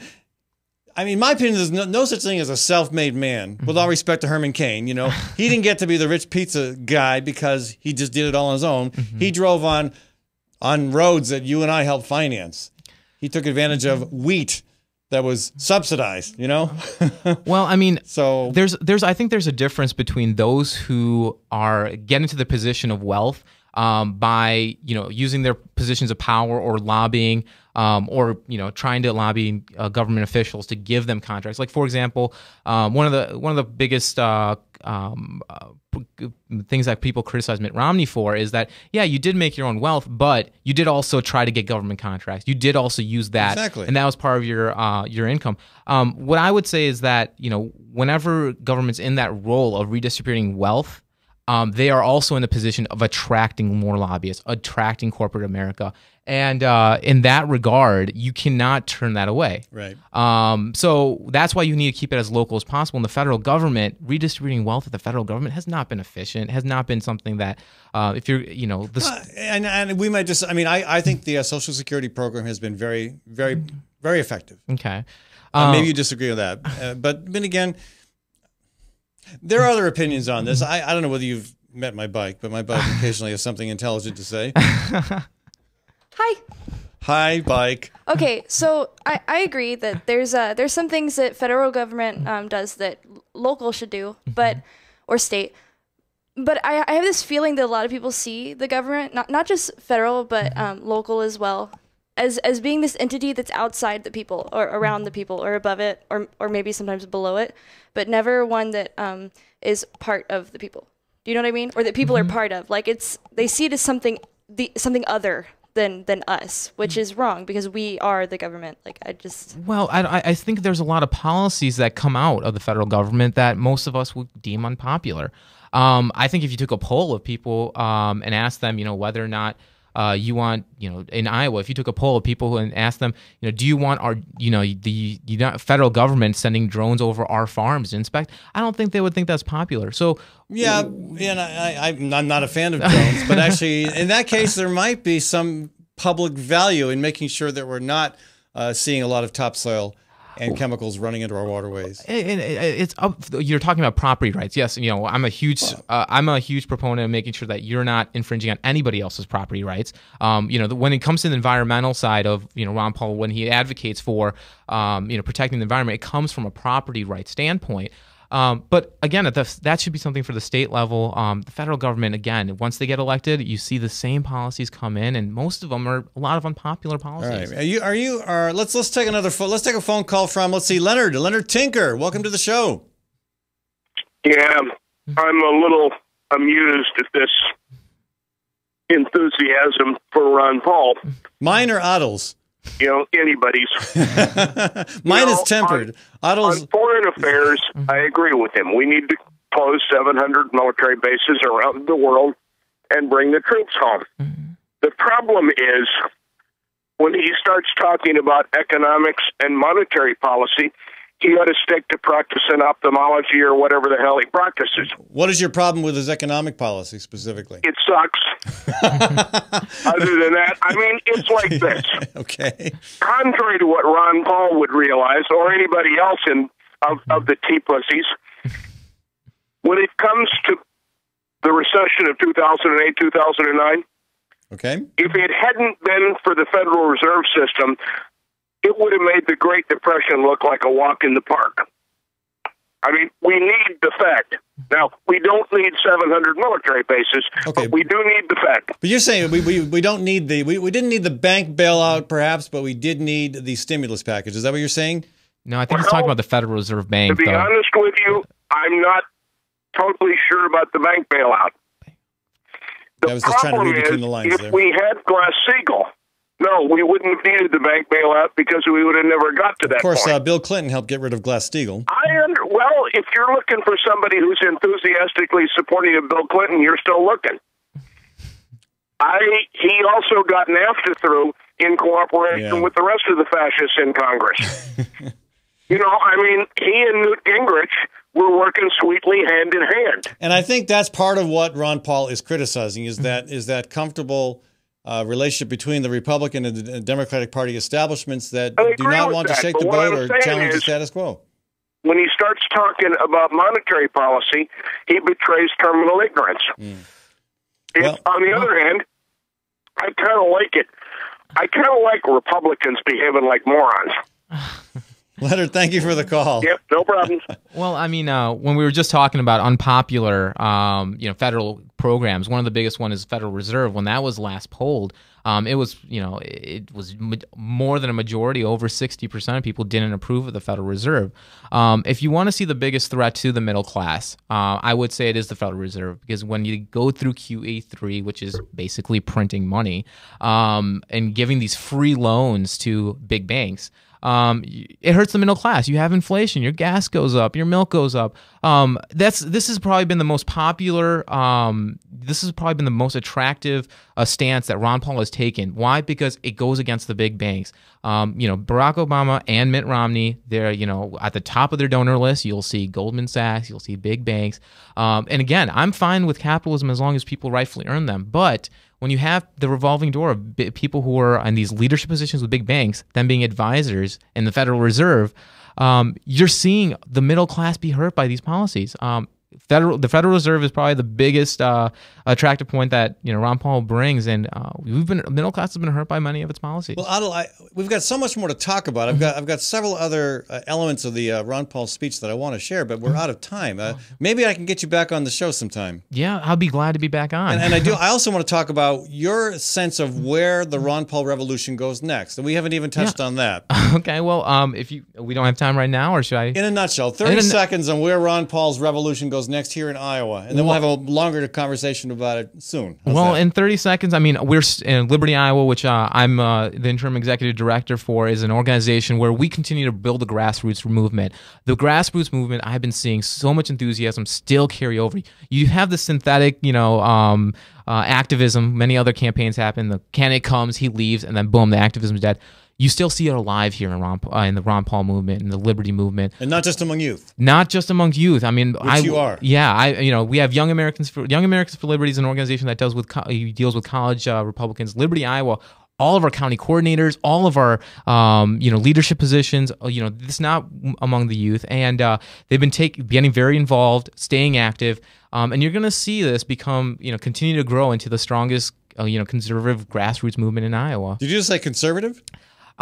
I mean, my opinion is no such thing as a self-made man. With all respect to Herman Cain, he didn't get to be the rich pizza guy because he just did it all on his own. He drove on roads that you and I helped finance. He took advantage of wheat that was subsidized, Well, I mean, so I think there's a difference between those who are getting to the position of wealth by using their positions of power or lobbying, or trying to lobby government officials to give them contracts. Like, for example, one of the biggest things that people criticize Mitt Romney for is that, yeah, you did make your own wealth, but you did also try to get government contracts. You did also use that, and that was part of your income. What I would say is that whenever government's in that role of redistributing wealth, they are also in a position of attracting more lobbyists, attracting corporate America. And in that regard, you cannot turn that away. Right. So that's why you need to keep it as local as possible. And the federal government, redistributing wealth at the federal government has not been efficient, has not been something that, if you're, and we might just, I think the Social Security program has been very, very, very effective. Okay. Maybe you disagree with that. But then again, there are other opinions on this. I don't know whether you've met my bike, but my bike occasionally has something intelligent to say. Hi. Hi, bike. Okay, so I agree that there's some things that federal government does that local should do, or state. But I have this feeling that a lot of people see the government, not just federal, but local as well, as being this entity that's outside the people or around the people or above it or maybe sometimes below it, but never one that is part of the people. Do you know what I mean? Or that people are part of. Like they see it as something other than us, which is wrong because we are the government. Well, I think there's a lot of policies that come out of the federal government that most of us would deem unpopular. I think if you took a poll of people and asked them, whether or not you want, in Iowa, if you took a poll of people and asked them, do you want our, the federal government sending drones over our farms to inspect? I don't think they would think that's popular. So yeah, and I'm not a fan of drones, but actually, in that case, there might be some public value in making sure that we're not seeing a lot of topsoil and chemicals running into our waterways. And it's up. You're talking about property rights. Yes, I'm a huge proponent of making sure that you're not infringing on anybody else's property rights. When it comes to the environmental side of Ron Paul, when he advocates for protecting the environment, it comes from a property rights standpoint. But again, that should be something for the state level. The federal government, again, once they get elected, you see the same policies come in, and most of them are a lot of unpopular policies. All right. Let's take let's take a phone call from, Leonard Tinker. Welcome to the show. Yeah, I'm a little amused at this enthusiasm for Ron Paul. Mine or Ottle's? Anybody's. Mine is tempered. On foreign affairs, I agree with him. We need to close 700 military bases around the world and bring the troops home. The problem is when he starts talking about economics and monetary policy, he ought to stick to practicing ophthalmology or whatever the hell he practices. What is your problem with his economic policy specifically? It sucks. Other than that, it's like this. Okay. Contrary to what Ron Paul would realize, or anybody else of the tea pussies, when it comes to the recession of 2008, 2009, okay, if it hadn't been for the Federal Reserve System, it would have made the Great Depression look like a walk in the park. We need the Fed. Now, we don't need 700 military bases, but we do need the Fed. But you're saying we don't need we didn't need the bank bailout, perhaps, but we did need the stimulus package. Is that what you're saying? No, I think he's talking about the Federal Reserve Bank. To be honest with you, I'm not totally sure about the bank bailout. I was just trying to read between the lines there. If we had Glass-Steagall, no, we wouldn't have needed the bank bailout because we would have never got to that point. Of course, Bill Clinton helped get rid of Glass-Steagall. Well, if you're looking for somebody who's enthusiastically supporting of Bill Clinton, you're still looking. He also got NAFTA through in cooperation with the rest of the fascists in Congress. He and Newt Gingrich were working sweetly hand in hand. And I think that's part of what Ron Paul is criticizing is that comfortable relationship between the Republican and the Democratic Party establishments that do not want to shake the boat or challenge the status quo. When he starts talking about monetary policy, he betrays terminal ignorance. On the other hand, I kind of like it. I kind of like Republicans behaving like morons. Leonard, thank you for the call. Yep, no problem. Well, when we were just talking about unpopular, federal programs, one of the biggest one is Federal Reserve. When that was last polled, it was more than a majority, over 60% of people didn't approve of the Federal Reserve. If you want to see the biggest threat to the middle class, I would say it is the Federal Reserve, because when you go through QE3, which is basically printing money, and giving these free loans to big banks, it hurts the middle class. You have inflation. Your gas goes up. Your milk goes up. This has probably been the most popular. This has probably been the most attractive stance that Ron Paul has taken. Why? Because it goes against the big banks. Barack Obama and Mitt Romney, they're at the top of their donor list. You'll see Goldman Sachs. You'll see big banks. And again, I'm fine with capitalism as long as people rightfully earn them. But when you have the revolving door of people who are in these leadership positions with big banks, them being advisors in the Federal Reserve, you're seeing the middle class be hurt by these policies. The Federal Reserve is probably the biggest attractive point that Ron Paul brings, and middle class has been hurt by many of its policies. Well, Adil, we've got so much more to talk about. I've got several other elements of the Ron Paul speech that I want to share, but we're out of time. Maybe I can get you back on the show sometime. Yeah, I'll be glad to be back on. And I also want to talk about your sense of where the Ron Paul revolution goes next, and we haven't even touched on that. Okay, well, we don't have time right now, or should I? In a nutshell, 30 seconds on where Ron Paul's revolution goes next here in Iowa, and then we'll have a longer conversation about it soon. How's that? In 30 seconds, we're in Liberty, Iowa, which I'm the interim executive director for, is an organization where we continue to build the grassroots movement. The grassroots movement, I've been seeing so much enthusiasm still carry over. You have the synthetic, activism. Many other campaigns happen. The candidate comes, he leaves, and then boom, the activism is dead. You still see it alive here in the Ron Paul movement and the Liberty movement, and not just among youth. Not just among youth. Which you are. Yeah, we have Young Americans for Liberty is an organization that deals with college Republicans. Liberty, Iowa. All of our county coordinators, all of our leadership positions, this is not among the youth, and they've been getting very involved, staying active, and you're going to see this become continue to grow into the strongest conservative grassroots movement in Iowa. Did you just say conservative?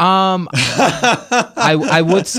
I would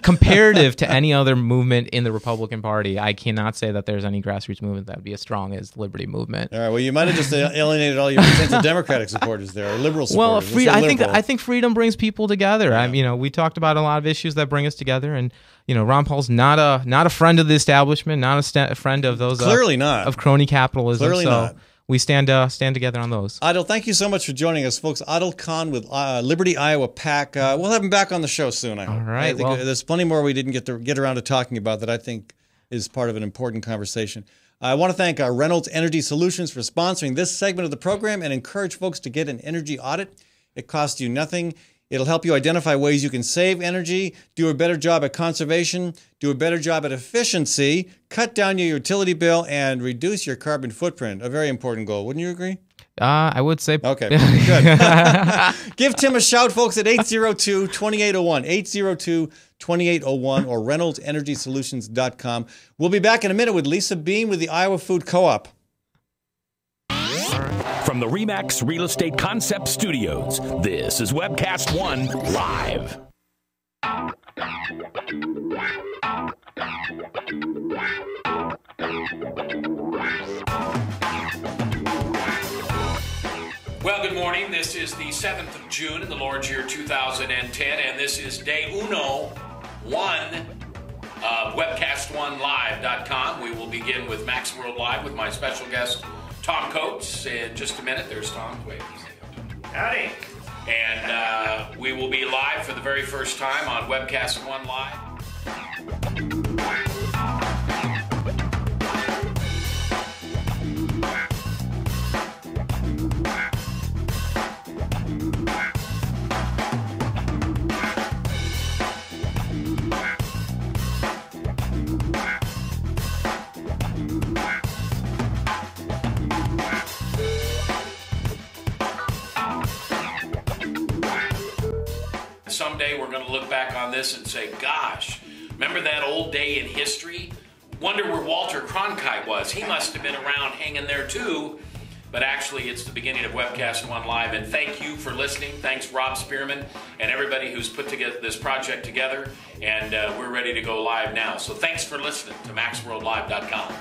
comparative to any other movement in the Republican Party, I cannot say that there's any grassroots movement that would be as strong as the Liberty movement. All right. Well, you might have just alienated all your potential Democratic supporters there, or liberal supporters. Well, I think freedom brings people together. Yeah. We talked about a lot of issues that bring us together, and Ron Paul's not a friend of the establishment, not a friend of those clearly not of crony capitalism. Clearly not. We stand together on those. Adil, thank you so much for joining us, folks. Adil Khan with Liberty Iowa PAC. We'll have him back on the show soon, I hope. All right. I think there's plenty more we didn't get around to talking about that I think is part of an important conversation. I want to thank Reynolds Energy Solutions for sponsoring this segment of the program and encourage folks to get an energy audit. It costs you nothing. It'll help you identify ways you can save energy, do a better job at conservation, do a better job at efficiency, cut down your utility bill, and reduce your carbon footprint. A very important goal. Wouldn't you agree? I would say. Okay, good. Give Tim a shout, folks, at 802-2801, 802-2801, or ReynoldsEnergySolutions.com. We'll be back in a minute with Lisa Beam with the Iowa Food Co-op. From the RE/MAX Real Estate Concept Studios, this is Webcast One Live. Well, good morning. This is the 7th of June in the Lord's year 2010, and this is day 1 of WebcastOneLive.com. We will begin with Max World Live with my special guest, Tom Coates. In just a minute, there's Tom. Wait. Howdy. And we will be live for the very first time on Webcast One Live. Someday we're going to look back on this and say, gosh, remember that old day in history? Wonder where Walter Cronkite was. He must have been around hanging there too. But actually, it's the beginning of Webcast One Live. And thank you for listening. Thanks, Rob Spearman, and everybody who's put together this project together. And we're ready to go live now. So thanks for listening to MaxWorldLive.com.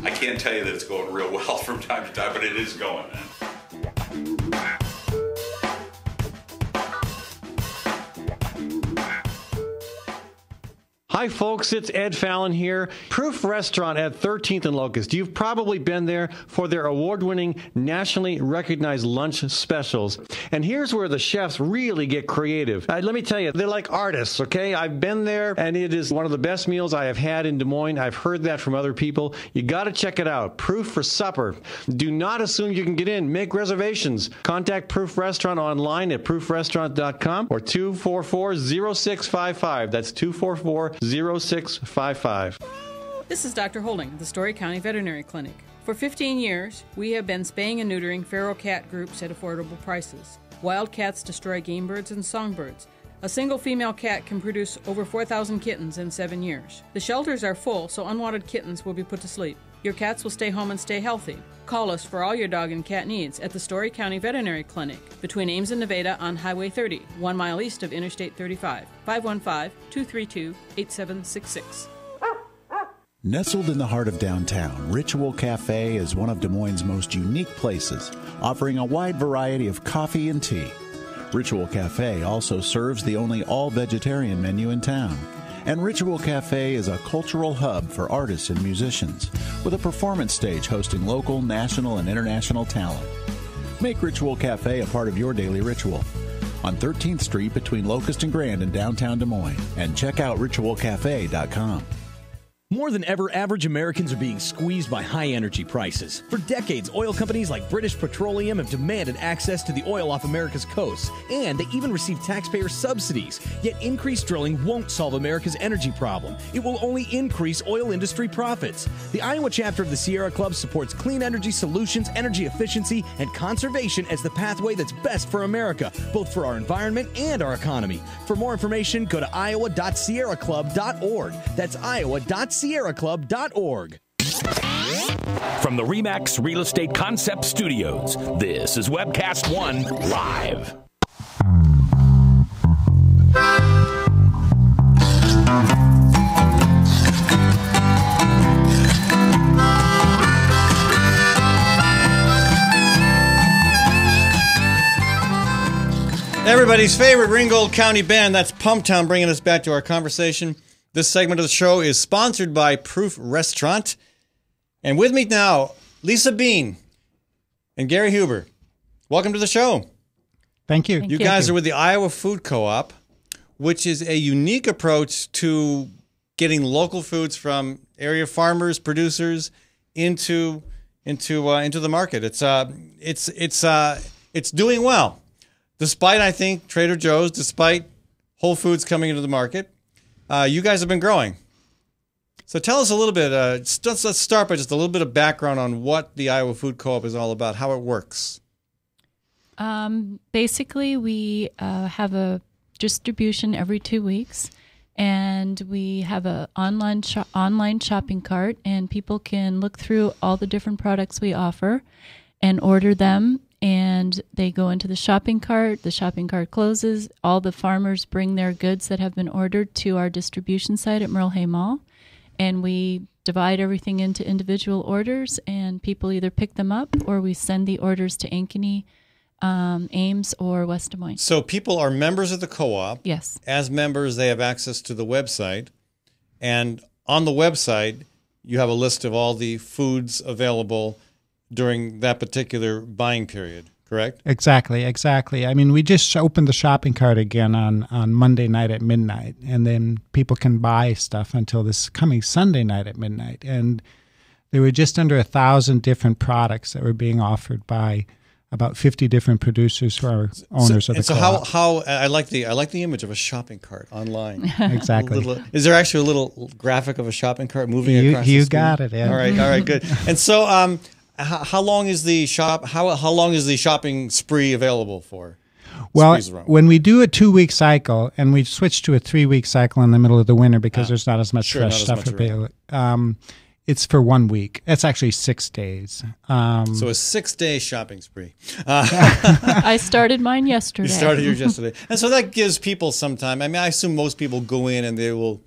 I can't tell you that it's going real well from time to time, but it is going, man. Hi, folks. It's Ed Fallon here. Proof Restaurant at 13th and Locust. You've probably been there for their award-winning, nationally recognized lunch specials. And here's where the chefs really get creative. Let me tell you, they're like artists, okay? I've been there, and it is one of the best meals I have had in Des Moines. I've heard that from other people. You got to check it out. Proof for supper. Do not assume you can get in. Make reservations. Contact Proof Restaurant online at proofrestaurant.com or 244-0655. That's 244-0655. This is Dr. Holding, the Story County Veterinary Clinic. For 15 years, we have been spaying and neutering feral cat groups at affordable prices. Wild cats destroy game birds and songbirds. A single female cat can produce over 4,000 kittens in 7 years. The shelters are full, so unwanted kittens will be put to sleep. Your cats will stay home and stay healthy. Call us for all your dog and cat needs at the Story County Veterinary Clinic between Ames and Nevada on Highway 30, 1 mile east of Interstate 35. 515-232-8766. Nestled in the heart of downtown, Ritual Cafe is one of Des Moines' most unique places, offering a wide variety of coffee and tea. Ritual Cafe also serves the only all-vegetarian menu in town. And Ritual Cafe is a cultural hub for artists and musicians, with a performance stage hosting local, national, and international talent. Make Ritual Cafe a part of your daily ritual. On 13th Street between Locust and Grand in downtown Des Moines. And check out ritualcafe.com. More than ever, average Americans are being squeezed by high energy prices. For decades, oil companies like British Petroleum have demanded access to the oil off America's coasts, and they even receive taxpayer subsidies. Yet increased drilling won't solve America's energy problem. It will only increase oil industry profits. The Iowa chapter of the Sierra Club supports clean energy solutions, energy efficiency, and conservation as the pathway that's best for America, both for our environment and our economy. For more information, go to iowa.sierraclub.org. That's iowa.sierraclub.org. From the RE/MAX Real Estate Concept Studios, this is Webcast One Live. Everybody's favorite Ringgold County band, that's Pumptown, bringing us back to our conversation. This segment of the show is sponsored by Proof Restaurant. And with me now, Lisa Bean and Gary Huber. Welcome to the show. Thank you. You guys are with the Iowa Food Co-op, which is a unique approach to getting local foods from area farmers, producers into the market. It's doing well, despite, I think, Trader Joe's, despite Whole Foods coming into the market. You guys have been growing. So tell us a little bit. Let's start by just a little bit of background on what the Iowa Food Co-op is all about, how it works. Basically, we have a distribution every 2 weeks, and we have an online shopping cart, and people can look through all the different products we offer and order them. And they go into the shopping cart closes, all the farmers bring their goods that have been ordered to our distribution site at Merle Hay Mall, and we divide everything into individual orders, and people either pick them up or we send the orders to Ankeny, Ames, or West Des Moines. So people are members of the co-op. Yes. As members, they have access to the website, and on the website, you have a list of all the foods available during that particular buying period, correct? Exactly. I mean, we just opened the shopping cart again on Monday night at midnight, and then people can buy stuff until this coming Sunday night at midnight. And there were just under 1,000 different products that were being offered by about 50 different producers who are owners of the co-op. So how I like the image of a shopping cart online. Exactly. Is there actually a little graphic of a shopping cart moving across the screen? You got it. Yeah. All right, good. And so how long is the shopping spree available for? Well, when we do a 2-week cycle, and we switch to a 3-week cycle in the middle of the winter because there's not as much fresh stuff available, it's for 1 week. It's actually 6 days. So a 6-day shopping spree. I started mine yesterday. You started yours yesterday. And so that gives people some time. I mean, I assume most people go in and they will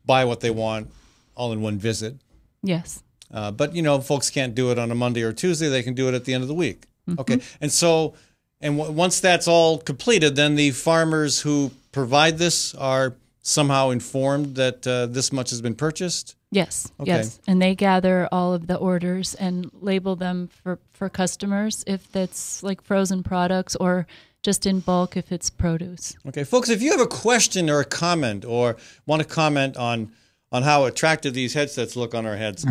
buy what they want all in one visit. Yes. But, folks can't do it on a Monday or Tuesday. They can do it at the end of the week. Mm-hmm. Okay. And so, once that's all completed, then the farmers who provide this are somehow informed that this much has been purchased? Yes, Okay. yes. And they gather all of the orders and label them for customers if that's like frozen products or just in bulk if it's produce. Okay, folks, if you have a question or a comment or want to comment on how attractive these headsets look on our heads,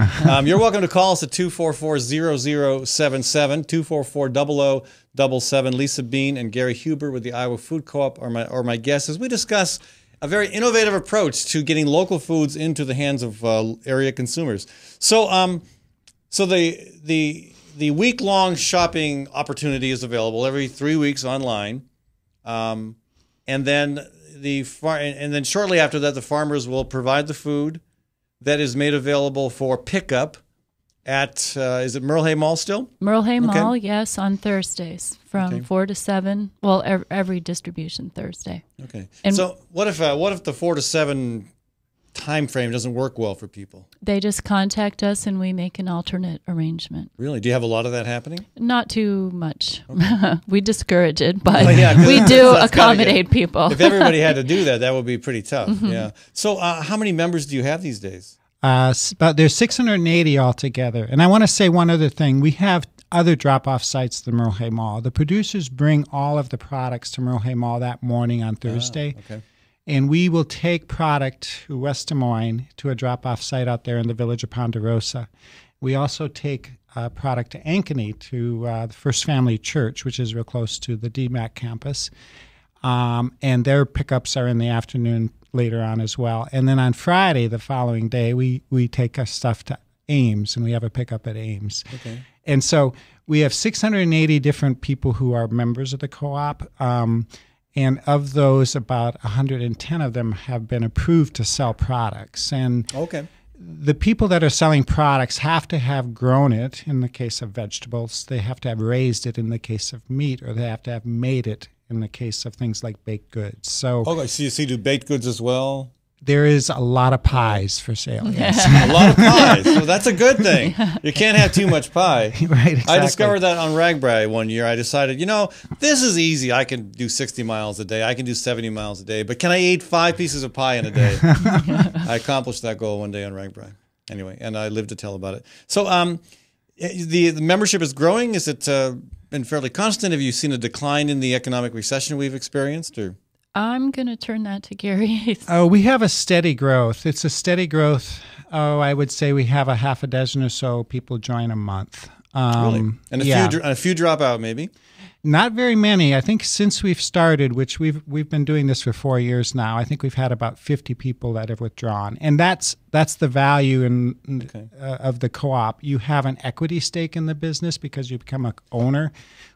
you're welcome to call us at 244-0077, 244-0077. Lisa Bean and Gary Huber with the Iowa Food Co-op are my guests as we discuss a very innovative approach to getting local foods into the hands of area consumers. So, the week-long shopping opportunity is available every 3 weeks online, and then shortly after that, the farmers will provide the food that is made available for pickup at is it Merle Hay Mall still? Merle Hay Okay. Mall, yes, on Thursdays from 4 to 7. Well, every distribution Thursday. Okay. And so what if the 4 to 7 time frame doesn't work well for people? they just contact us and we make an alternate arrangement. Really? Do you have a lot of that happening? Not too much. We discourage it, but Well, yeah, 'cause we that's do gotta accommodate get- people. If everybody had to do that, that would be pretty tough. Mhm. Yeah. So how many members do you have these days? But there's 680 altogether. And I want to say one other thing. We have other drop-off sites at the Merle Hay Mall. The producers bring all of the products to Merle Hay Mall that morning on Thursday. Okay. And we will take product to West Des Moines to a drop-off site out there in the village of Ponderosa. We also take product to Ankeny to the First Family Church, which is real close to the DMAC campus. And their pickups are in the afternoon later on as well. And then on Friday, the following day, we take our stuff to Ames, and we have a pickup at Ames. Okay. And so we have 680 different people who are members of the co-op. And of those, about 110 of them have been approved to sell products. And Okay. the people that are selling products have to have grown it in the case of vegetables. They have to have raised it in the case of meat, or they have to have made it in the case of things like baked goods. So Okay, so you do baked goods as well? there is a lot of pies for sale. Yes. A lot of pies. So that's a good thing. You can't have too much pie. Right, exactly. I discovered that on Ragbri one year. I decided, this is easy. I can do 60 miles a day. I can do 70 miles a day. But can I eat 5 pieces of pie in a day? I accomplished that goal one day on Ragbri. Anyway, and I live to tell about it. So the membership is growing. Is it been fairly constant? Have you seen a decline in the economic recession we've experienced? Or I'm going to turn that to Gary. Oh, we have a steady growth. It's a steady growth. Oh, I would say we have a half a dozen or so people join a month. Really? And a few drop out, maybe? Not very many. I think since we've started, which we've been doing this for 4 years now, I think we've had about 50 people that have withdrawn, and that's the value of the co-op. You have an equity stake in the business because you become an owner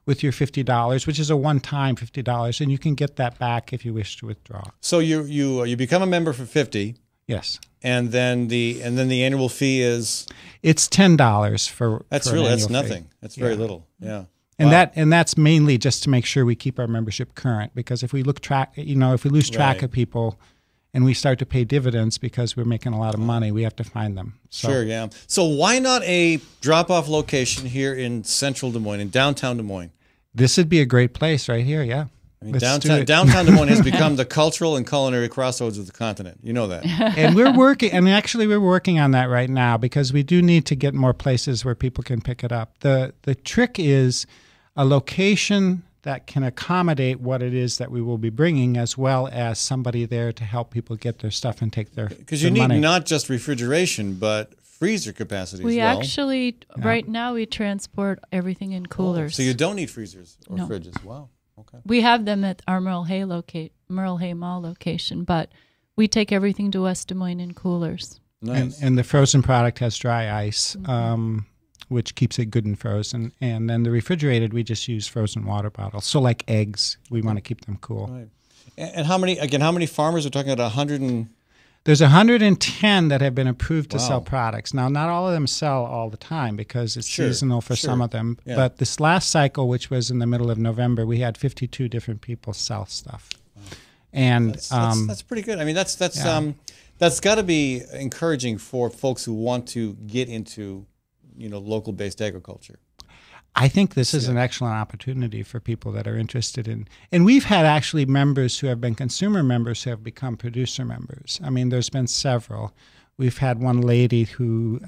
with your $50, which is a one-time $50, and you can get that back if you wish to withdraw. So you become a member for $50. Yes. And then the annual fee is it's $10 for that's for an really that's annual nothing. fee. That's very little. Yeah. And Wow. that's mainly just to make sure we keep our membership current, because if we lose track Right. of people and we start to pay dividends because we're making a lot of money, we have to find them. So, Sure, yeah. So why not a drop-off location here in central Des Moines, in downtown Des Moines? This would be a great place right here, yeah. I mean, Let's do downtown it. Des Moines has become the cultural and culinary crossroads of the continent. You know that. And we're working on that right now, because we do need to get more places where people can pick it up. The trick is a location that can accommodate what it is that we will be bringing, as well as somebody there to help people get their stuff and take their Because you need money. not just refrigeration, but freezer capacity We as well. actually, right now, we transport everything in coolers. So you don't need freezers or No. fridges. Wow. Okay. We have them at our Merle Hay Mall location, but we take everything to West Des Moines in coolers. Nice. And the frozen product has dry ice, which keeps it good and frozen. And then the refrigerated, we just use frozen water bottles. So like eggs, we want to keep them cool. Right. And how many farmers are talking about? 100 and There's 110 that have been approved to Wow. sell products. Now, not all of them sell all the time because it's Sure, seasonal for some sure. of them. Yeah. But this last cycle, which was in the middle of November, we had 52 different people sell stuff. And that's pretty good. I mean, that's got to be encouraging for folks who want to get into local-based agriculture. I think this is an excellent opportunity for people that are interested in, and we've had actually members who have been consumer members who have become producer members. I mean, there's been several. We've had one lady who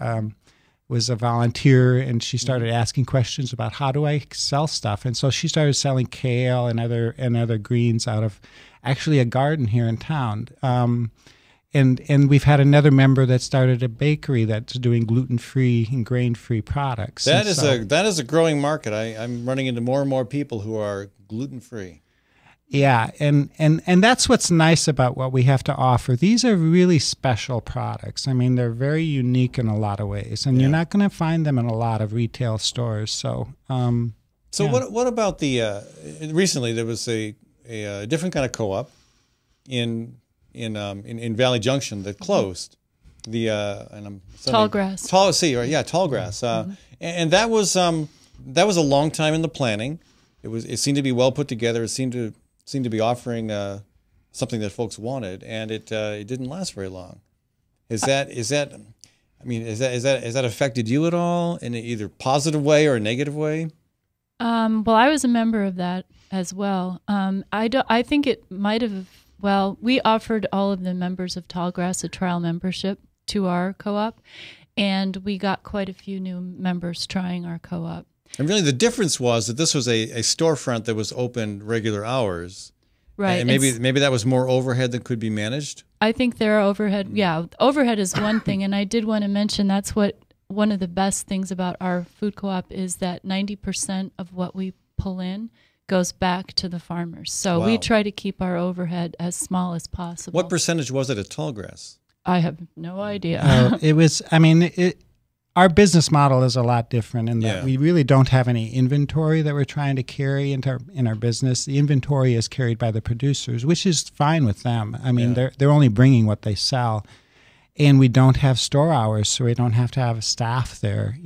was a volunteer, and she started asking questions about how do I sell stuff, and so she started selling kale and other greens out of actually a garden here in town. And we've had another member that started a bakery that's doing gluten-free and grain-free products. That is a growing market. I'm running into more and more people who are gluten-free. Yeah, and that's what's nice about what we have to offer. These are really special products. I mean, they're very unique in a lot of ways, and you're not going to find them in a lot of retail stores. So, what about the recently there was a different kind of co-op in Valley Junction that closed. Tallgrass. Tallgrass. And that was a long time in the planning. It seemed to be well put together. It seemed to be offering something that folks wanted, and it didn't last very long. Has that affected you at all in either positive way or a negative way? Well, I was a member of that as well. I think it might have. Well, we offered all of the members of Tallgrass a trial membership to our co-op, and we got quite a few new members trying our co-op. And really the difference was that this was a storefront that was open regular hours. Right. And maybe that was more overhead that could be managed? I think their overhead, overhead is one thing, and I did want to mention that's one of the best things about our food co-op is that 90% of what we pull in goes back to the farmers. So we try to keep our overhead as small as possible. What percentage was it at Tallgrass? I have no idea. It was, our business model is a lot different in that we really don't have any inventory that we're trying to carry in our business. The inventory is carried by the producers, which is fine with them. I mean, they're only bringing what they sell. And we don't have store hours, so we don't have to have a staff there,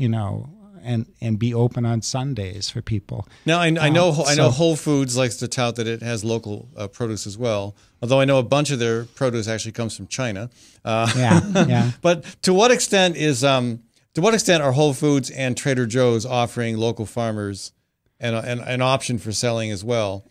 and be open on Sundays for people. Now, I know Whole Foods likes to tout that it has local produce as well, although I know a bunch of their produce actually comes from China. But to what extent are Whole Foods and Trader Joe's offering local farmers an option for selling as well?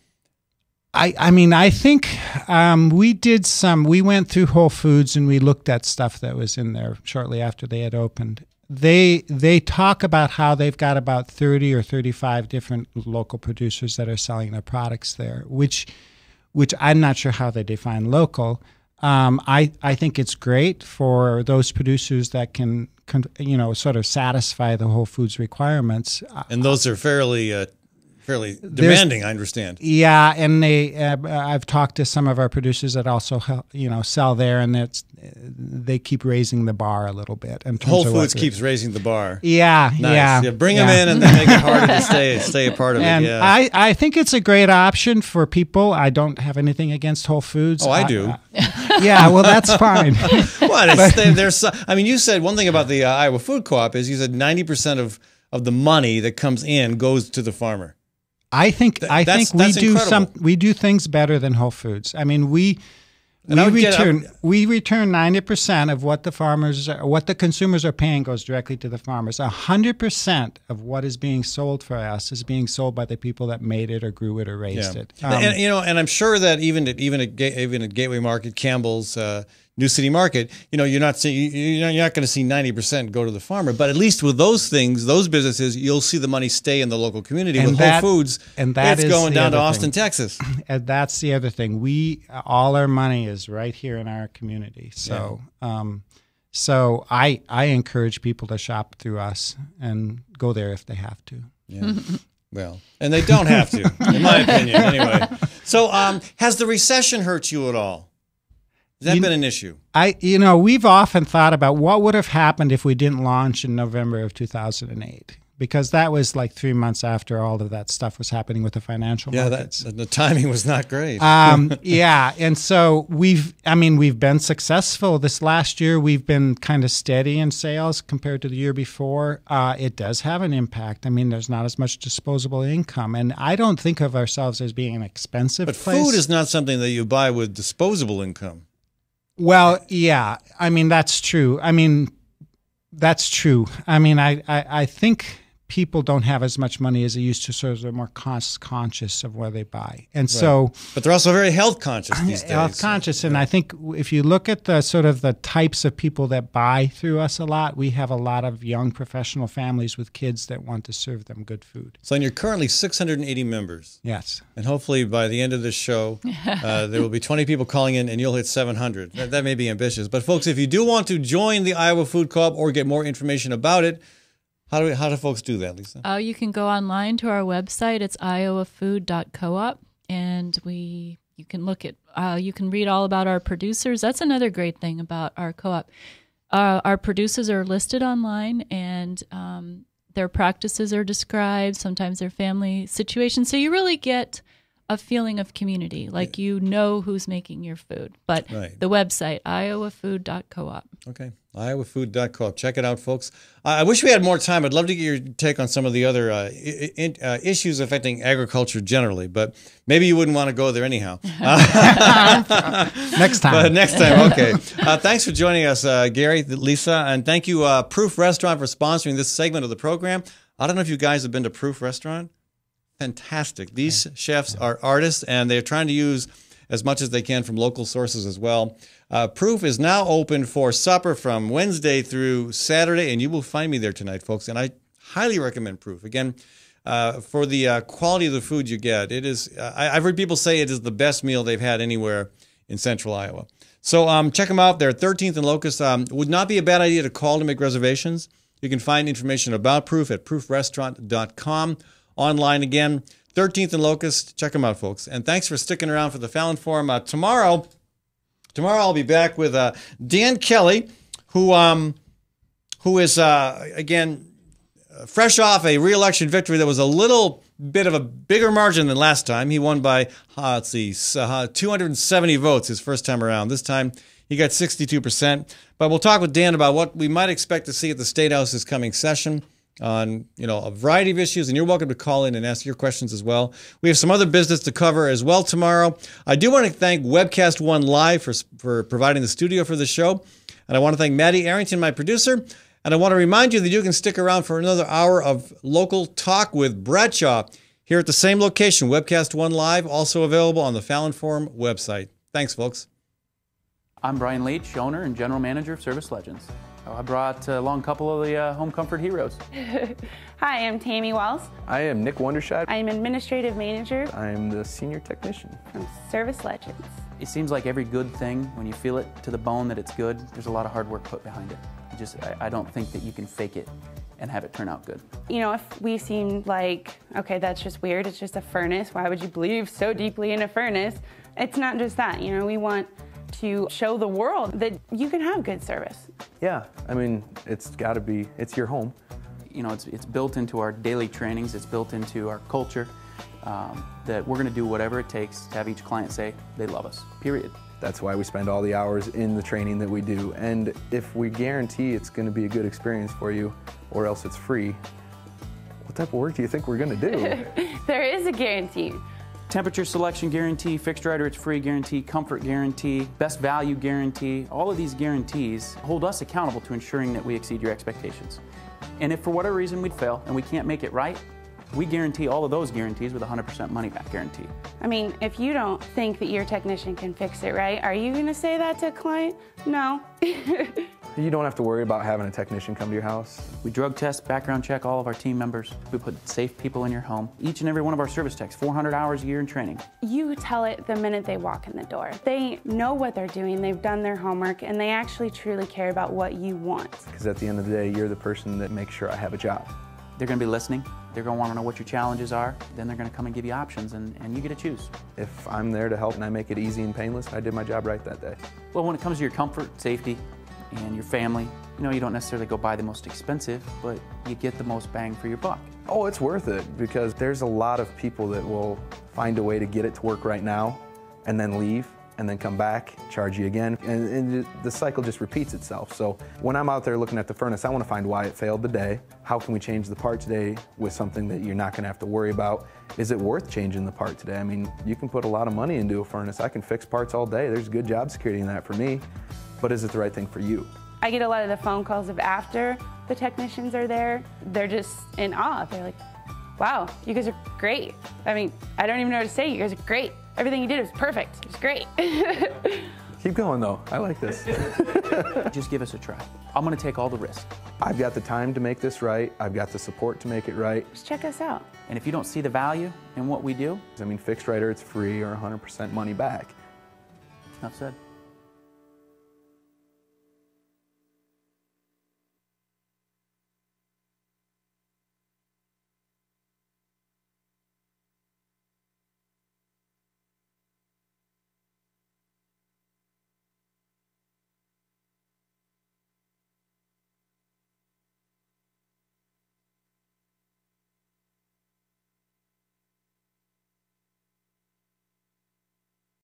I think we went through Whole Foods and we looked at stuff that was in there shortly after they had opened. They talk about how they've got about 30 or 35 different local producers that are selling their products there, which I'm not sure how they define local. I think it's great for those producers that can sort of satisfy the Whole Foods requirements. And those are fairly demanding, I understand. Yeah, and I've talked to some of our producers that also sell there, and they keep raising the bar a little bit. Whole Foods keeps raising the bar. Yeah, nice. Yeah. Bring them in, and then make it harder to stay a part of and it. Yeah. I think it's a great option for people. I don't have anything against Whole Foods. Oh, I do. Yeah, well, that's fine. You said one thing about the Iowa Food Co-op is you said 90% of the money that comes in goes to the farmer. I think we do things better than Whole Foods. I mean, we return 90% of what the consumers are paying goes directly to the farmers. 100% of what is being sold for us is being sold by the people that made it or grew it or raised it. And I'm sure that even at Gateway Market, Campbell's, New City Market, you're not going to see 90% go to the farmer, but at least with those things, those businesses, you'll see the money stay in the local community. With Whole Foods, it's going down to Austin, Texas. And that's the other thing. All our money is right here in our community. So, so I encourage people to shop through us and go there if they have to. Yeah. Well, and they don't have to, in my opinion, anyway. So, has the recession hurt you at all? Has that been an issue? We've often thought about what would have happened if we didn't launch in November of 2008, because that was like 3 months after all of that stuff was happening with the financial markets. The timing was not great. And so we've been successful. This last year, we've been kind of steady in sales compared to the year before. It does have an impact. I mean, there's not as much disposable income, and I don't think of ourselves as being an expensive place. But food is not something that you buy with disposable income. Well, yeah. I mean, that's true. I think people don't have as much money as they used to, so they're more conscious of where they buy. And so, but they're also very health conscious these days. Health conscious, and I think if you look at the sort of the types of people that buy through us a lot, we have a lot of young professional families with kids that want to serve them good food. So, and you're currently 680 members. Yes. And hopefully by the end of this show, there will be 20 people calling in, and you'll hit 700. That may be ambitious, but folks, if you do want to join the Iowa Food Co-op or get more information about it, how do folks do that, Lisa? You can go online to our website. It's iowafood.coop, and you can look at you can read all about our producers. That's another great thing about our co-op. Our producers are listed online, and their practices are described. Sometimes their family situations, so you really get a feeling of community, like you know who's making your food. But the website, iowafood.coop. Okay, iowafood.coop. Check it out, folks. I wish we had more time. I'd love to get your take on some of the other issues affecting agriculture generally, but maybe you wouldn't want to go there anyhow. Next time. But next time, okay. Thanks for joining us, Gary, Lisa, and thank you, Proof Restaurant, for sponsoring this segment of the program. I don't know if you guys have been to Proof Restaurant. Fantastic. These chefs are artists, and they're trying to use as much as they can from local sources as well. Proof is now open for supper from Wednesday through Saturday, and you will find me there tonight, folks. And I highly recommend Proof. Again, for the quality of the food you get, it is. I've heard people say it is the best meal they've had anywhere in Central Iowa. So check them out. They're 13th and Locust. Would not be a bad idea to call to make reservations. You can find information about Proof at proofrestaurant.com. Online again, 13th and Locust. Check them out, folks. And thanks for sticking around for the Fallon Forum. Tomorrow I'll be back with Dan Kelly, who is, again, fresh off a re-election victory that was a little bit of a bigger margin than last time. He won by, 270 votes his first time around. This time he got 62%. But we'll talk with Dan about what we might expect to see at the State House this coming session on a variety of issues, and you're welcome to call in and ask your questions as well. We have some other business to cover as well tomorrow. I do want to thank Webcast One Live for providing the studio for the show, and I want to thank Maddie Arrington, my producer, and I want to remind you that you can stick around for another hour of local talk with Bradshaw here at the same location, Webcast One Live, also available on the Fallon Forum website. Thanks, folks. I'm Brian Leach, owner and general manager of Service Legends. I brought along a couple of the home comfort heroes. Hi, I'm Tammy Wells. I am Nick Wondershide. I am administrative manager. I am the senior technician from Service Legends. It seems like every good thing, when you feel it to the bone that it's good, there's a lot of hard work put behind it. I don't think that you can fake it and have it turn out good. You know, if we seem like, okay, that's just weird, it's just a furnace, why would you believe so deeply in a furnace? It's not just that, we want to show the world that you can have good service. Yeah, I mean, it's got to be, it's your home. It's built into our daily trainings, it's built into our culture, that we're going to do whatever it takes to have each client say they love us, period. That's why we spend all the hours in the training that we do. And if we guarantee it's going to be a good experience for you, or else it's free, what type of work do you think we're going to do? There is a guarantee. Temperature selection guarantee, fixed right or it's free guarantee, comfort guarantee, best value guarantee. All of these guarantees hold us accountable to ensuring that we exceed your expectations. And if for whatever reason we'd fail and we can't make it right, we guarantee all of those guarantees with a 100% money back guarantee. I mean, if you don't think that your technician can fix it right, are you going to say that to a client? No. You don't have to worry about having a technician come to your house. We drug test, background check all of our team members. We put safe people in your home. Each and every one of our service techs, 400 hours a year in training. You tell it the minute they walk in the door. They know what they're doing, they've done their homework, and they actually truly care about what you want. Because at the end of the day, you're the person that makes sure I have a job. They're going to be listening. They're going to want to know what your challenges are. Then they're going to come and give you options, and you get to choose. If I'm there to help and I make it easy and painless, I did my job right that day. Well, when it comes to your comfort, safety, and your family, you don't necessarily go buy the most expensive, but you get the most bang for your buck. Oh, it's worth it, because there's a lot of people that will find a way to get it to work right now and then leave and then come back, charge you again, and the cycle just repeats itself. So when I'm out there looking at the furnace, I want to find why it failed today. How can we change the part today with something that you're not going to have to worry about? Is it worth changing the part today? I mean, you can put a lot of money into a furnace. I can fix parts all day. There's good job security in that for me. But is it the right thing for you? I get a lot of the phone calls of after the technicians are there. They're just in awe. They're like, wow, you guys are great. I mean, I don't even know what to say. You guys are great. Everything you did was perfect. It was great. Keep going though, I like this. Just give us a try. I'm gonna take all the risk. I've got the time to make this right. I've got the support to make it right. Just check us out. And if you don't see the value in what we do, I mean, fixed right or it's free or 100% money back. enough said.